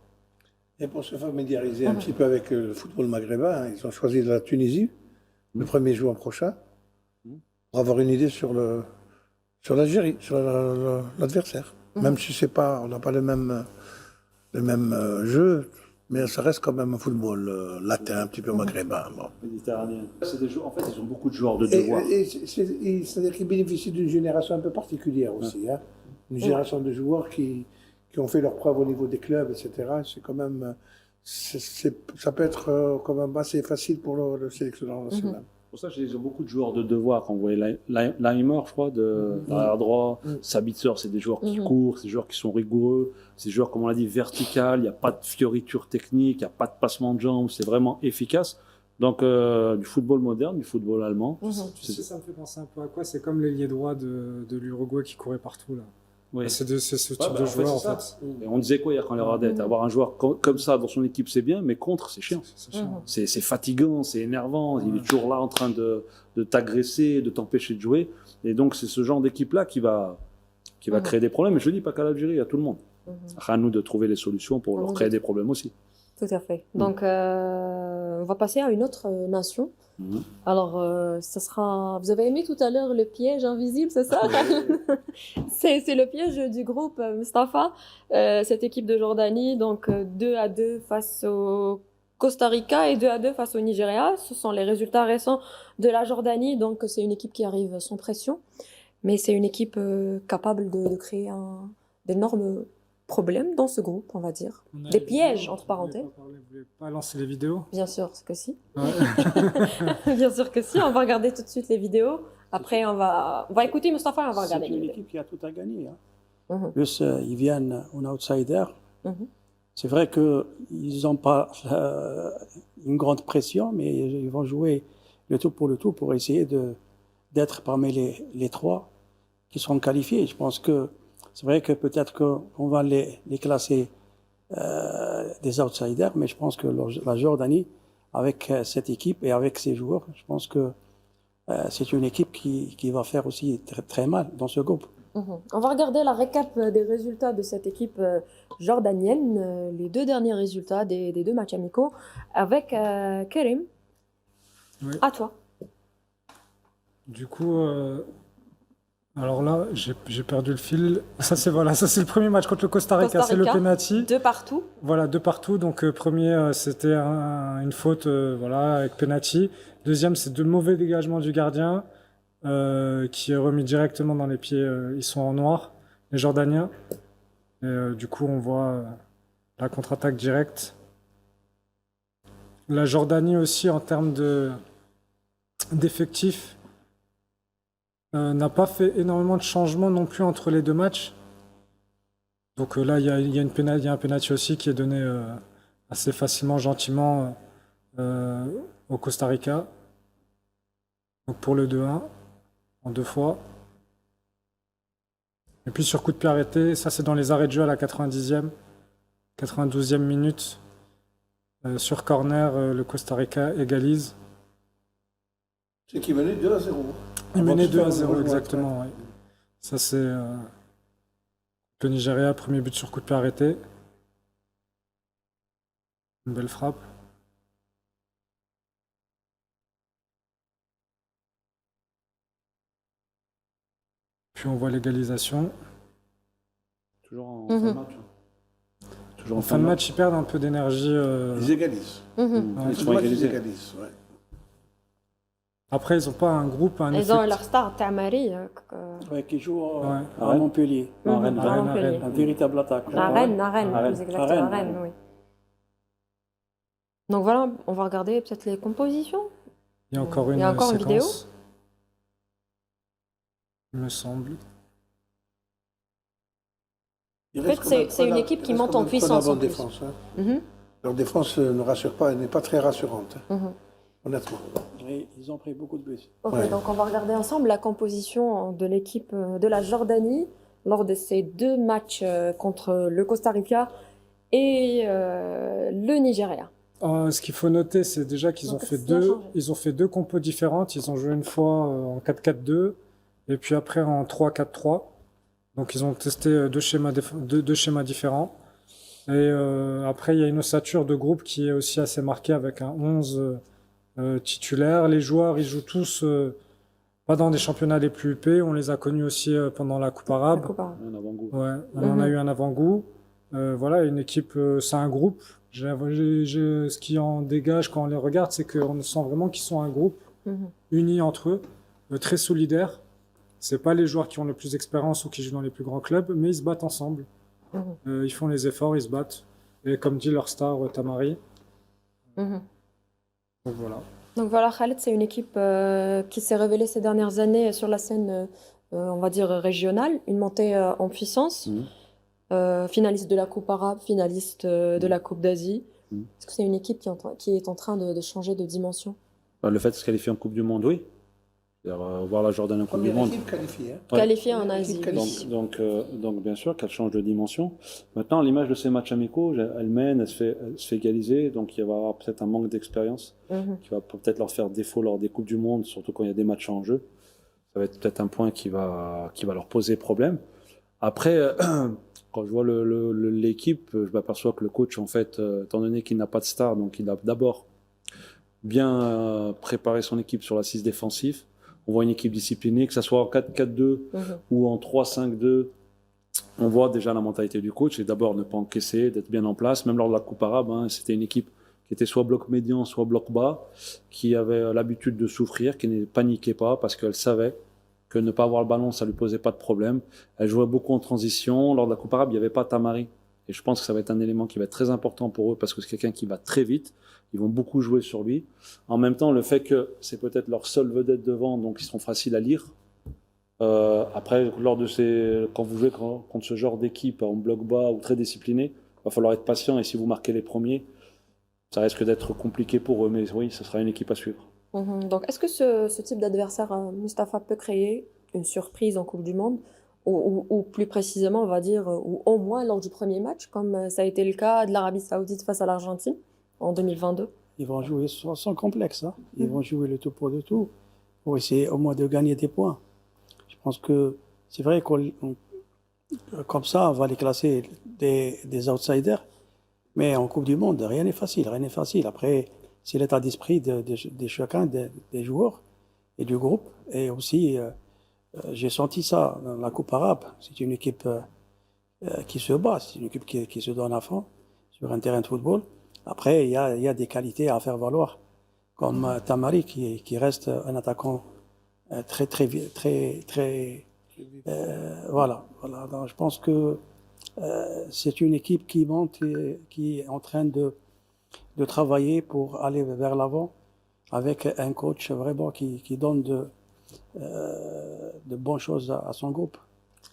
Et pour se familiariser un petit peu avec le football maghrébin, ils ont choisi la Tunisie, le 1er juin prochain, pour avoir une idée sur l'Algérie, sur l'adversaire. Même si on n'a pas le même jeu, mais ça reste quand même un football latin, un petit peu maghrébin. Bon. Méditerranéen. En fait, ils ont beaucoup de joueurs de Et, devoir. c'est-à-dire qu'ils bénéficient d'une génération un peu particulière aussi. Hein. Une génération de joueurs qui ont fait leurs preuves au niveau des clubs, etc. C'est quand même, ça peut être quand même assez facile pour le sélectionneur national. Pour ça, ils ont beaucoup de joueurs de devoir. Quand vous voyez Leimer, je crois, derrière droit, Sabitzer, c'est des joueurs qui courent, c'est des joueurs qui sont rigoureux, c'est des joueurs, comme on l'a dit, vertical, il n'y a pas de fioriture technique, il n'y a pas de passement de jambes, c'est vraiment efficace. Donc, du football moderne, du football allemand. Tu sais, ça me fait penser un peu à quoi? C'est comme l'ailier droit de l'Uruguay qui courait partout, là. Oui. C'est ce type Ouais, de en fait, joueur, c'est en ça. fait. Et on disait quoi hier quand les Radettes? Avoir un joueur comme ça dans son équipe, c'est bien, mais contre, c'est chiant. C'est chiant. C'est fatigant, c'est énervant, il est toujours là en train de t'agresser, de t'empêcher de jouer. Et donc, c'est ce genre d'équipe-là qui va créer des problèmes. Et je ne dis pas qu'à l'Algérie, à tout le monde. À nous de trouver les solutions pour leur créer des problèmes aussi. Tout à fait. Donc, on va passer à une autre nation. Alors, ça sera... Vous avez aimé tout à l'heure le piège invisible, c'est ça? C'est le piège du groupe Mustapha, cette équipe de Jordanie, donc 2-2 face au Costa Rica et 2-2 face au Nigeria. Ce sont les résultats récents de la Jordanie, donc c'est une équipe qui arrive sans pression, mais c'est une équipe capable de créer d'énormes problèmes dans ce groupe, on va dire. Des pièges, entre parenthèses. Vous voulez pas lancer les vidéos? Bien sûr que si. Ouais. Bien sûr que si. On va regarder tout de suite les vidéos. Après, on va écouter Mustapha et on va regarder C'est les une vidéos. équipe qui a tout à gagner. Hein. Mhm. Plus, ils viennent en outsider. Mhm. C'est vrai qu'ils n'ont pas une grande pression, mais ils vont jouer le tout pour essayer d'être parmi les trois qui seront qualifiés. Je pense que c'est vrai que peut-être qu'on va les classer des outsiders, mais je pense que la Jordanie, avec cette équipe et avec ses joueurs, je pense que c'est une équipe qui va faire aussi très, très mal dans ce groupe. Mhm. On va regarder la récap des résultats de cette équipe jordanienne, les deux derniers résultats des deux matchs amicaux, avec Karim. Oui. À toi. Du coup, alors là, j'ai perdu le fil. Ça, c'est le premier match contre le Costa Rica. Costa C'est le Rica, penalty. 2 partout. Voilà, 2 partout. Donc, premier, c'était une faute voilà, avec penalty. Deuxième, c'est de mauvais dégagements du gardien qui est remis directement dans les pieds. Ils sont en noir, les Jordaniens. Et, du coup, on voit la contre-attaque directe. La Jordanie aussi, en termes d'effectifs, n'a pas fait énormément de changements non plus entre les deux matchs. Donc là, il y a un penalty aussi qui est donné assez facilement, gentiment au Costa Rica. Donc pour le 2-1, en 2 fois. Et puis sur coup de pied arrêté, ça c'est dans les arrêts de jeu à la 90e, 92e minute. Sur corner, le Costa Rica égalise. C'est qui menait 2-0. Il menait 2-0 exactement. Ouais. Ça c'est le Nigeria, premier but sur coup de pied arrêté. Une belle frappe. Puis on voit l'égalisation. Toujours en fin de match. Toujours En fin de match, ils perdent un peu d'énergie. Ils égalisent. Mhm. Ouais. Ils Ils sont égalisés. égalisent, ouais. Après, ils n'ont pas un groupe, un Ils ont effectif. leur star, Tamari, Ouais, qui joue Ouais. à Montpellier. À Rennes, à Rennes, Montpellier. Un véritable attaquant. À Rennes, Rennes. plus exactement, À à Rennes. Rennes, oui. Donc voilà, on va regarder peut-être les compositions. Il y a encore Il une y a encore une séquence, il me semble. Il En reste fait, quand même c'est pas une la- équipe qui il reste monte quand en même pas puissance, la en bonne plus. défense, hein. Mhm, Leur défense ne rassure pas, elle n'est pas très rassurante, hein, mhm. honnêtement. Et ils ont pris beaucoup de buts. Ok, Ouais. donc on va regarder ensemble la composition de l'équipe de la Jordanie lors de ces deux matchs contre le Costa Rica et le Nigeria. Ce qu'il faut noter, c'est déjà qu'ils Donc, ont fait qu'est-ce qui a changé ils ont fait deux compos différentes. Ils ont joué une fois en 4-4-2 et puis après en 3-4-3. Donc ils ont testé deux schémas différents. Et après, il y a une ossature de groupe qui est aussi assez marquée avec un 11 titulaire. Les joueurs, ils jouent tous pas dans des championnats les plus huppés. On les a connus aussi pendant la Coupe La arabe. Coupe arabe. Un avant-goût. Ouais, on en a eu un avant-goût. Voilà, une équipe, c'est un groupe. Ce qui en dégage quand on les regarde, c'est qu'on sent vraiment qu'ils sont un groupe Mhm. unis entre eux, très solidaire. C'est pas les joueurs qui ont le plus d'expérience ou qui jouent dans les plus grands clubs, mais ils se battent ensemble. Mhm. Ils font les efforts, ils se battent. Et comme dit leur star, Tamari. Mhm. Donc voilà. Donc voilà, Khaled, c'est une équipe qui s'est révélée ces dernières années sur la scène, on va dire, régionale, une montée en puissance. Mhm. Finaliste de la Coupe arabe, finaliste de la Coupe d'Asie. Mhm. Est-ce que c'est une équipe qui est en train de changer de dimension? Le fait de se qualifier en Coupe du Monde, oui. C'est-à-dire, voir la Jordanie en Coupe du Première Monde. équipe qualifiée, hein. Ouais. Qualifiée en Première Asie, équipe oui. qualifiée. Donc, bien sûr qu'elle change de dimension. Maintenant, à l'image de ces matchs amicaux, elle mène, elle se fait égaliser, donc il va y avoir peut-être un manque d'expérience Mhm. qui va peut-être leur faire défaut lors des Coupes du Monde, surtout quand il y a des matchs en jeu. Ça va être peut-être un point qui va leur poser problème. Après, quand je vois l'équipe, je m'aperçois que le coach, en fait, étant donné qu'il n'a pas de star, donc il a d'abord bien préparé son équipe sur l'assise défensive. On voit une équipe disciplinée, que ce soit en 4-4-2 Mhm. ou en 3-5-2. On voit déjà la mentalité du coach, c'est d'abord ne pas encaisser, d'être bien en place. Même lors de la Coupe arabe, hein, c'était une équipe qui était soit bloc médian, soit bloc bas, qui avait l'habitude de souffrir, qui ne paniquait pas parce qu'elle savait que ne pas avoir le ballon, ça lui posait pas de problème. Elle jouait beaucoup en transition. Lors de la Coupe arabe, il n'y avait pas Tamari. Et je pense que ça va être un élément qui va être très important pour eux parce que c'est quelqu'un qui va très vite. Ils vont beaucoup jouer sur lui. En même temps, le fait que c'est peut-être leur seule vedette devant, donc ils seront faciles à lire. Après, quand vous jouez contre ce genre d'équipe en bloc bas ou très discipliné, il va falloir être patient. Et si vous marquez les premiers, ça risque d'être compliqué pour eux. Mais oui, ce sera une équipe à suivre. Mhm. Donc, est-ce que ce type d'adversaire, Mustapha, peut créer une surprise en Coupe du Monde? Ou plus précisément, on va dire, ou au moins lors du premier match, comme ça a été le cas de l'Arabie Saoudite face à l'Argentine en 2022? Ils vont jouer sans complexe. Hein. Ils vont jouer le tout pour le tout pour essayer au moins de gagner des points. Je pense que c'est vrai comme ça, on va les classer des outsiders. Mais en Coupe du Monde, rien n'est facile, rien n'est facile. Après, c'est l'état d'esprit de chacun des joueurs et du groupe. Et aussi, j'ai senti ça dans la Coupe arabe. C'est une équipe qui se bat, c'est une équipe qui se donne à fond sur un terrain de football. Après, il y a des qualités à faire valoir, comme Tamari qui reste un attaquant voilà. Donc, je pense que c'est une équipe qui monte et qui est en train de travailler pour aller vers l'avant avec un coach vraiment qui donne de bonnes choses à son groupe.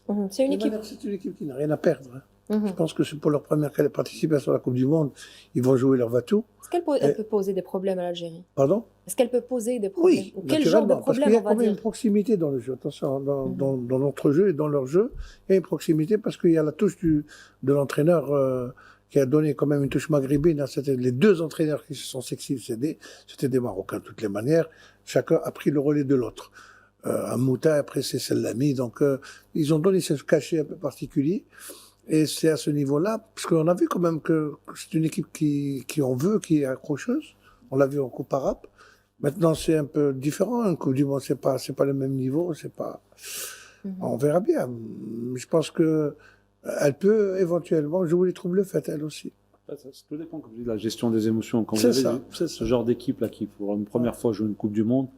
Mhm. C'est une De équipe. manière, c'est une équipe qui n'a rien à perdre, hein. Mhm. Je pense que c'est pour leur première participation à la Coupe du Monde, ils vont jouer leur va-tout. Est-ce qu'elle peut poser des problèmes à l'Algérie? Pardon? Est-ce qu'elle peut poser des problèmes? Oui, Ou quel genre de naturellement, parce qu'il problème, y a on va quand même dire? une proximité dans le jeu. Attention, dans notre jeu et dans leur jeu, il y a une proximité parce qu'il y a la touche de l'entraîneur qui a donné quand même une touche maghrébine. C'était les deux entraîneurs qui se sont succédés, c'était des Marocains de toutes les manières. Chacun a pris le relais de l'autre. Mouta, après c'est Sellami, donc ils ont donné ce cachet un peu particulier. Et c'est à ce niveau-là, parce qu'on a vu quand même que c'est une équipe qui en veut, qui est accrocheuse. On l'a vu en Coupe arabe. Maintenant, c'est un peu différent. Un Coupe du Monde, c'est pas le même niveau. C'est pas. On verra bien. Je pense que elle peut éventuellement jouer les troubles faits, elle aussi. Tout dépend, comme je dis, de la gestion des émotions. Quand vous C'est avez ça, c'est ce ça. genre d'équipe là qui, pour une première fois, joue une Coupe du Monde,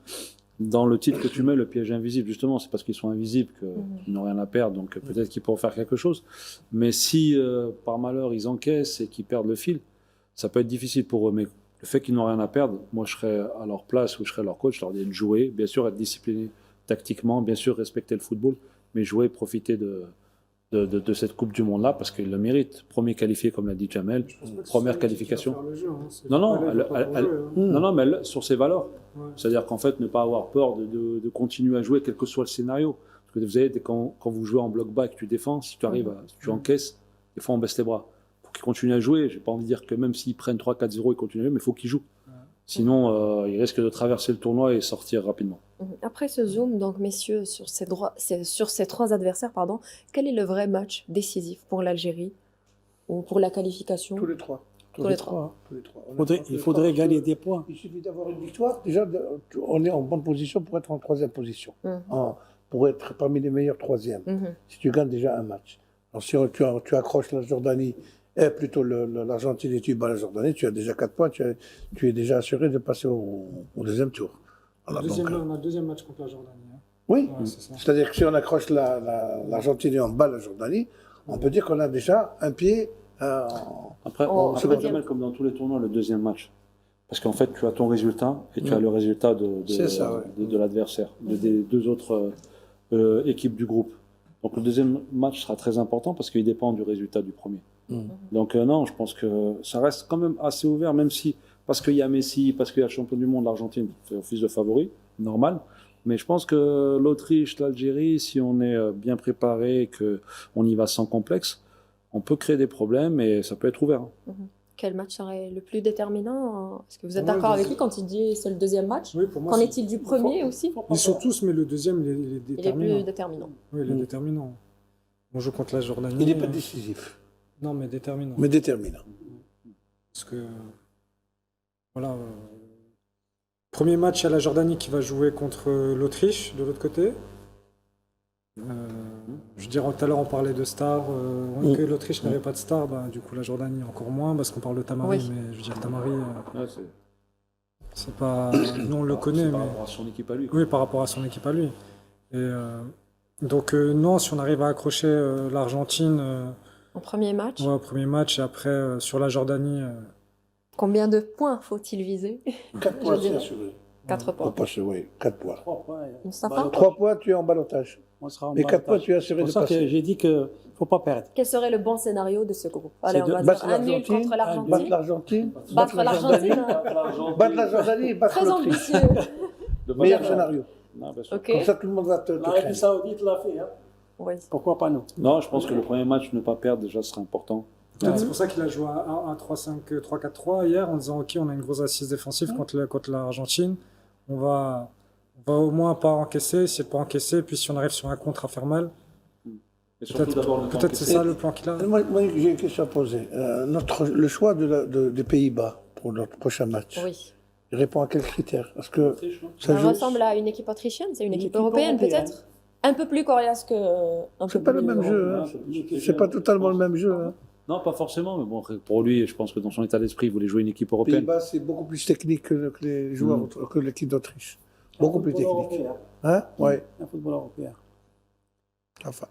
Dans le titre que tu mets, le piège invisible, justement, c'est parce qu'ils sont invisibles qu'ils n'ont rien à perdre, donc peut-être qu'ils pourront faire quelque chose. Mais si, par malheur, ils encaissent et qu'ils perdent le fil, ça peut être difficile pour eux. Mais le fait qu'ils n'ont rien à perdre, moi, je serais à leur place ou je serais leur coach, je leur dirais de jouer, bien sûr, être discipliné tactiquement, bien sûr, respecter le football, mais jouer, profiter de cette Coupe du Monde-là, parce qu'ils le méritent. Premier qualifié, comme l'a dit Jamel, première qualification. Non, mais sur ses valeurs. Ouais. C'est-à-dire qu'en fait, ne pas avoir peur de continuer à jouer, quel que soit le scénario. Parce que vous savez, quand vous jouez en bloc bas et que tu défends, si tu arrives, si tu encaisses, des fois on baisse les bras. Il faut qu'ils continuent à jouer. J'ai pas envie de dire que même s'ils prennent 3-4-0, ils continuent à jouer, mais il faut qu'ils jouent. Sinon, ils risquent de traverser le tournoi et sortir rapidement. Après ce zoom, donc messieurs, sur ces trois adversaires, quel est le vrai match décisif pour l'Algérie ou pour la qualification? Tous les trois. Tous les trois. Tous les trois. Il faudrait gagner des points. Il suffit d'avoir une victoire. Déjà, on est en bonne position pour être en troisième position. Pour être parmi les meilleurs troisièmes. Si tu gagnes déjà un match. Alors, si tu accroches la Jordanie, et plutôt l'Argentine et tu bats la Jordanie, tu as déjà 4 points. Tu es déjà assuré de passer au deuxième tour. Voilà, On a le deuxième match contre la Jordanie. Hein. Oui, Ouais, c'est ça. c'est-à-dire que si on accroche l'Argentine et on bat la Jordanie, on peut dire qu'on a déjà un pied. Après, Jamel, comme dans tous les tournois, le deuxième match. Parce qu'en fait, tu as ton résultat et tu as le résultat de l'adversaire, des deux autres équipes du groupe. Donc le deuxième match sera très important parce qu'il dépend du résultat du premier. Donc non, je pense que ça reste quand même assez ouvert, même si, parce qu'il y a Messi, parce qu'il y a le champion du monde, l'Argentine, fait office de favori, normal. Mais je pense que l'Autriche, l'Algérie, si on est bien préparé, qu'on y va sans complexe, on peut créer des problèmes et ça peut être ouvert. Quel match serait le plus déterminant? Est-ce que vous êtes Pour moi, d'accord le avec lui quand il dit c'est le deuxième match? Oui, pour moi, Qu'en c'est- est-il du premier aussi? Ils sont tous, mais le deuxième, il est Il est déterminant. plus déterminant. Oui, il est déterminant. On joue contre la Jordanie. Il n'est pas décisif, Non, mais déterminant. mais déterminant. Parce que, voilà, premier match, il y a la Jordanie qui va jouer contre l'Autriche, de l'autre côté. Je dirais, tout à l'heure, on parlait de stars. Que l'Autriche n'avait pas de stars, bah, du coup, la Jordanie encore moins, parce qu'on parle de Tamari. Oui. Mais je veux dire, Tamari, Ouais, c'est pas. Nous, on le connaît, mais. par rapport à son équipe à lui. Oui, par rapport à son équipe à lui. Et, donc, non, si on arrive à accrocher l'Argentine En premier match, au premier match, et après, sur la Jordanie. combien de points faut-il viser? 4 points, dirais. c'est assuré. 4 points. Faut pas se- oui, 4 points. 3 points. Moustapha 3 points, tu es en balotage. On sera en Mais 4 points, balotage. tu es assuré C'est de pour ça que passer. j'ai dit qu'il ne faut pas perdre. Quel serait le bon scénario de ce groupe? Allez, on va Battre dire un nul l'Argentine, contre battre l'Argentine. l'Argentine, Battre l'Argentine, battre la Jordanie et battre très l'Autriche. ambitieux. Meilleur scénario. Non, bien sûr. Ok. Comme ça, tout le monde va te L'Arabie craindre. Saoudite l'a fait. Hein. Oui. Pourquoi pas nous? Non, je pense que le premier match, ne pas perdre, déjà, serait important. Peut-être c'est pour ça qu'il a joué à 3-5-3-4-3 hier, en disant ok, on a une grosse assise défensive contre l'Argentine. On va au moins pas encaisser, essayer de pas encaisser, puis si on arrive sur un contre à faire mal, Et surtout, d'abord, peut-être c'est ça le plan qu'il a. Moi, j'ai une question à poser. Le choix des Pays-Bas pour notre prochain match, Oui. il répond à quels critères? Parce que ça Ça joue. ressemble à une équipe autrichienne, c'est une équipe équipe européenne européenne. peut-être? Un peu plus coriace que. un peu C'est pas le plus- même jeu. Hein. C'est pas totalement le même jeu. Hein. Non, pas forcément, mais bon, pour lui, je pense que dans son état d'esprit, il voulait jouer une équipe Les européenne. Pays-Bas, c'est beaucoup plus technique que les joueurs, que l'équipe d'Autriche. Beaucoup plus football technique. européen. Hein? Oui. Un football européen. Enfin.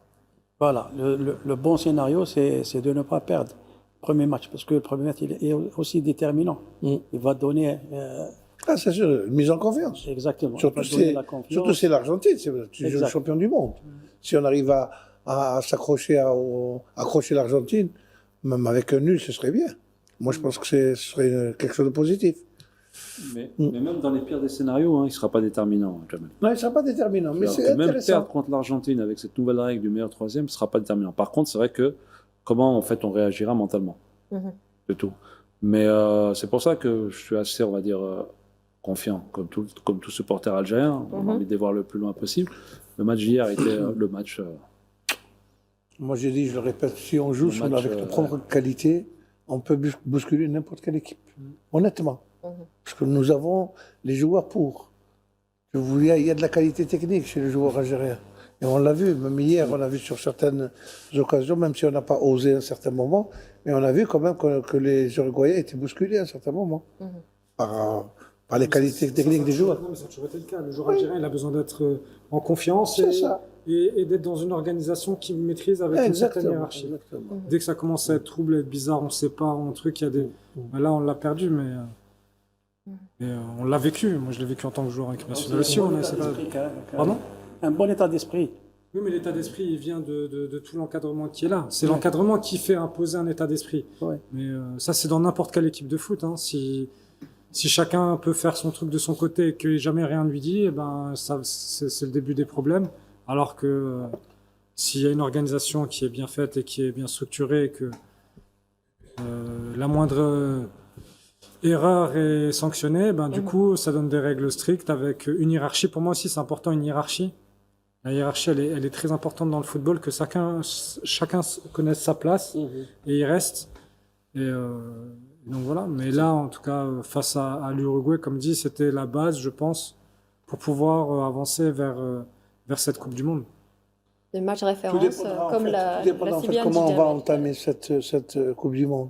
Voilà, le bon scénario, c'est de ne pas perdre le premier match, parce que le premier match il est aussi déterminant. Il va donner Ah, c'est sûr, une mise en confiance. exactement. il Surtout, va donner la confiance. surtout c'est l'Argentine, tu joues le Exact. champion du monde. Si on arrive à s'accrocher accrocher l'Argentine, même avec un nul, ce serait bien. Moi, je pense que ce serait quelque chose de positif. Mais même dans les pires des scénarios, hein, il ne sera pas déterminant, Jamel. Non, il ne sera pas déterminant, mais Alors c'est que même intéressant. perdre contre l'Argentine avec cette nouvelle règle du meilleur troisième ne sera pas déterminant. Par contre, c'est vrai que comment en fait on réagira mentalement, c'est tout. Mais c'est pour ça que je suis assez, on va dire, confiant, comme tout supporter algérien. On a envie de les voir le plus loin possible. Le match d'hier était le match. Moi, j'ai dit, je le répète, si on joue Le match, avec nos propres qualités, on peut bousculer n'importe quelle équipe. Honnêtement. Parce que nous avons les joueurs pour. Il y a de la qualité technique chez les joueurs algériens. Et on l'a vu, même hier, on a vu sur certaines occasions, même si on n'a pas osé à un certain moment, mais on a vu quand même que les Uruguayens étaient bousculés à un certain moment. par les qualités techniques des joueurs. Non, mais ça a toujours été le cas. Le joueur algérien, il a besoin d'être en confiance C'est ça. et d'être dans une organisation qu'il maîtrise avec une certaine hiérarchie. Exactement. Dès que ça commence à être trouble, à être bizarre, on ne sait pas, un truc, il y a des. Ben là, on l'a perdu, mais on l'a vécu. Moi, je l'ai vécu en tant que joueur en équipe nationale aussi. Pardon? Un bon état d'esprit. Oui, mais l'état d'esprit, il vient de tout l'encadrement qui est là. C'est l'encadrement qui fait imposer un état d'esprit. Ouais. Mais ça, c'est dans n'importe quelle équipe de foot. Hein. Si chacun peut faire son truc de son côté et que jamais rien ne lui dit, eh ben, c'est le début des problèmes. Alors que s'il y a une organisation qui est bien faite et qui est bien structurée et que la moindre erreur est sanctionnée, ben, du coup, ça donne des règles strictes avec une hiérarchie. Pour moi aussi, c'est important, une hiérarchie. La hiérarchie, elle est très importante dans le football, que chacun connaisse sa place et y reste. Et donc voilà. Mais là, en tout cas, face à l'Uruguay, comme dit, c'était la base, je pense, pour pouvoir avancer vers cette Coupe du Monde. Des matchs Tout références, dépendra, en comme fait, la tout dépendra, en si fait, bien comment dit on va Jamel. entamer cette Coupe du Monde.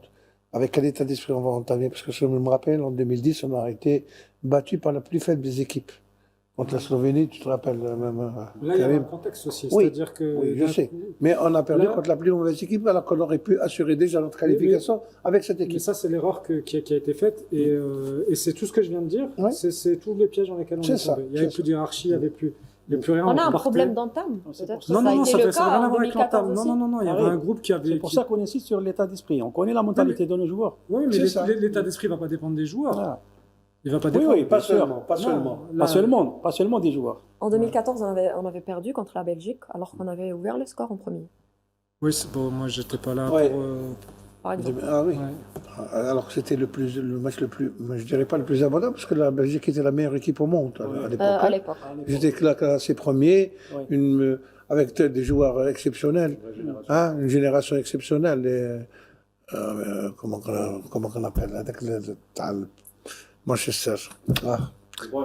Avec quel état d'esprit on va entamer. Parce que je me rappelle, en 2010, on a été battu par la plus faible des équipes. Contre la Slovénie, tu te rappelles même. Là, il y a un Karim. contexte aussi. Oui, C'est-à-dire que. oui, je sais. Mais on a perdu Là- contre la plus mauvaise équipe, alors qu'on aurait pu assurer déjà notre qualification avec cette Mais équipe. ça, c'est l'erreur qui a été faite. Et c'est tout ce que je viens de dire. Ouais. C'est tous les pièges dans lesquels on C'est est ça, tombé. Il n'y avait c'est plus ça. d'hierarchie, il n'y avait plus rien. On a un partait- problème d'entame, C'est peut-être. pour ça. Non, ça a non, été ça le n'a cas rien à en voir avec l'entame. 2014 Non, aussi. non, non, il y Ah avait oui. un groupe qui avait. C'est pour ça qu'on insiste sur l'état d'esprit. On connaît la mentalité de nos joueurs. Oui, mais C'est ça. l'état d'esprit ne va pas dépendre des joueurs. Voilà. Il va pas Oui, dépendre. oui, pas seulement, pas Non, seulement. là- Pas seulement des joueurs. En 2014, on avait perdu contre la Belgique, alors qu'on avait ouvert le score en premier, Oui, c'est bon, moi, j'étais pas là Ouais. pour. par exemple. Ah oui. Ouais. Alors que c'était le match le plus, je dirais pas le plus abordable, parce que la Belgique était la meilleure équipe au monde à l'époque. À hein. l'époque. J'étais classé premier, Oui. avec des joueurs exceptionnels, hein, une génération exceptionnelle. Comment on appelle avec Manchester. Ah.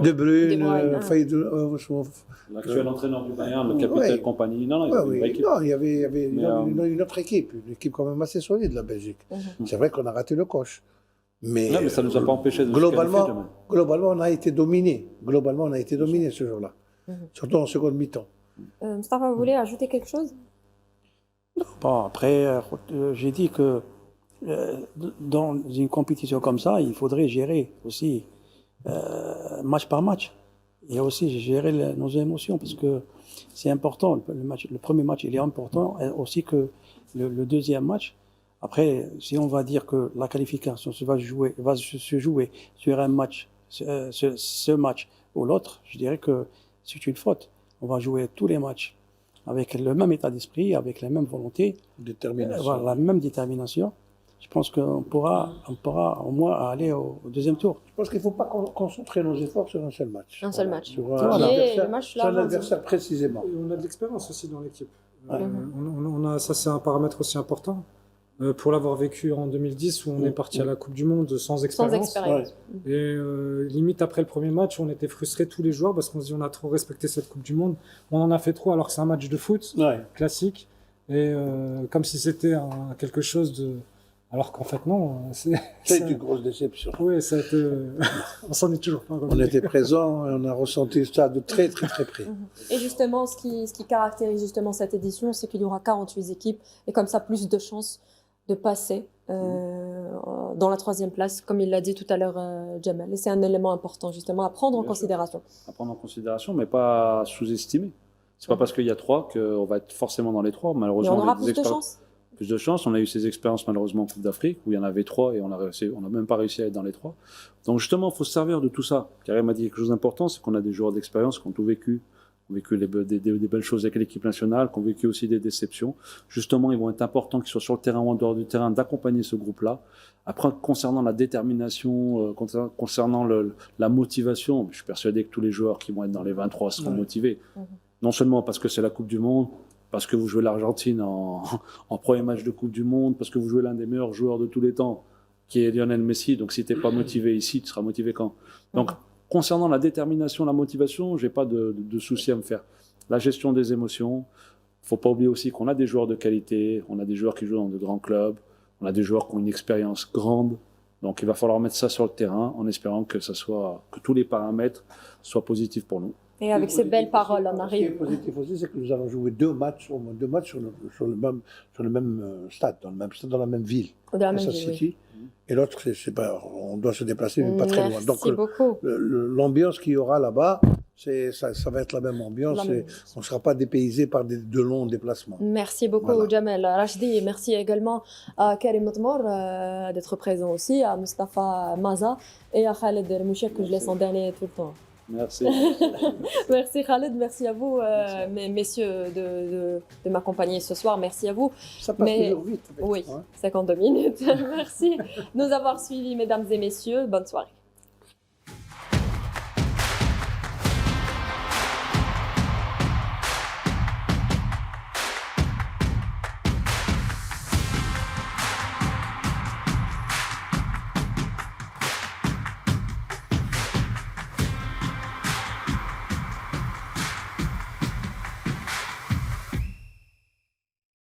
De Bruyne, De Bruyne, L'actuel entraîneur du Bayern, le capitaine Ouais. compagnie. Non, non, Ouais, il oui. y avait une vraie équipe. Non, il y avait Mais, une autre équipe, une équipe quand même assez solide, la Belgique. C'est vrai qu'on a raté le coche. Mais, Non, mais ça ne nous a pas empêché de se qualifier demain. globalement, on a été dominé. Globalement, on a été dominé ce jour-là. Surtout en seconde mi-temps. Mustafa, vous voulez ajouter quelque chose? Bon, après, j'ai dit que dans une compétition comme ça, il faudrait gérer aussi match par match. Et aussi gérer nos émotions, parce que c'est important. Le premier match, il est important, et aussi que le deuxième match. Après, si on va dire que la qualification va se jouer sur un match, ce match ou l'autre, je dirais que c'est une faute. On va jouer tous les matchs avec le même état d'esprit, avec la même volonté, Détermination. voilà, la même détermination. Je pense qu'on pourra au moins aller au deuxième tour. Je pense qu'il ne faut pas concentrer nos efforts sur un seul match. Un seul match. Sur Qui est adversaire- le match sur un là, adversaire précisément. Et on a de l'expérience aussi dans l'équipe. Ouais. Ça, c'est un paramètre aussi important. Pour l'avoir vécu en 2010, où on est parti à la Coupe du Monde sans sans expérience. expérience. Et limite, après le premier match, on était frustrés tous les joueurs parce qu'on se dit on a trop respecté cette Coupe du Monde. On en a fait trop alors que c'est un match de foot Ouais. classique. Et comme si c'était quelque chose de. Alors qu'en fait, non. C'est une grosse déception. Oui, ça a été. On s'en est toujours pas On remis. était présents et on a ressenti ça de très très très près. Et justement, ce qui caractérise justement cette édition, c'est qu'il y aura 48 équipes et comme ça, plus de chances de passer dans la troisième place, comme il l'a dit tout à l'heure, Jamel. Et c'est un élément important justement à prendre en Bien sûr. considération. À prendre en considération, mais pas sous-estimer. C'est pas parce qu'il y a 3 qu'on va être forcément dans les 3. Mais Malheureusement, on aura les plus de expériences- chances. plus de chance. On a eu ces expériences malheureusement en Coupe d'Afrique où il y en avait 3 et on n'a même pas réussi à être dans les 3. Donc justement, il faut se servir de tout ça. Karim a dit quelque chose d'important, c'est qu'on a des joueurs d'expérience qui ont tout vécu, qui ont vécu des belles choses avec l'équipe nationale, qui ont vécu aussi des déceptions. Justement, ils vont être importants qu'ils soient sur le terrain ou en dehors du terrain, d'accompagner ce groupe-là. Après, concernant la détermination, concernant la motivation, je suis persuadé que tous les joueurs qui vont être dans les 23 seront motivés. Non seulement parce que c'est la Coupe du Monde, parce que vous jouez l'Argentine en premier match de Coupe du Monde, parce que vous jouez l'un des meilleurs joueurs de tous les temps, qui est Lionel Messi. Donc si tu n'es pas motivé ici, tu seras motivé quand? Donc concernant la détermination, la motivation, j'ai pas de souci à me faire. La gestion des émotions, faut pas oublier aussi qu'on a des joueurs de qualité, on a des joueurs qui jouent dans de grands clubs, on a des joueurs qui ont une expérience grande. Donc il va falloir mettre ça sur le terrain en espérant que tous les paramètres soient positifs pour nous. Et avec ces belles paroles, on Ce qui est arrive. positif aussi, c'est que nous allons jouer deux matchs sur le même stade, dans la même ville. De la même Kansas ville, oui. City. Et l'autre, c'est pas, on doit se déplacer, mais pas très loin. Donc, Merci beaucoup. l'ambiance qu'il y aura là-bas, ça va être la même ambiance. La même Et on ne sera pas dépaysé par de longs déplacements. Merci beaucoup, Voilà. Jamel Rachdi. Merci également à Karim Otmor d'être présent aussi, à Mustafa Maza et à Khaled Mouchek que je laisse en dernier tout le temps. Merci. Merci Khaled, merci à vous, messieurs, de m'accompagner ce soir. Merci à vous. Ça passe Mais- toujours vite. Oui, hein. 52 minutes. Merci de nous avoir suivis, mesdames et messieurs. Bonne soirée.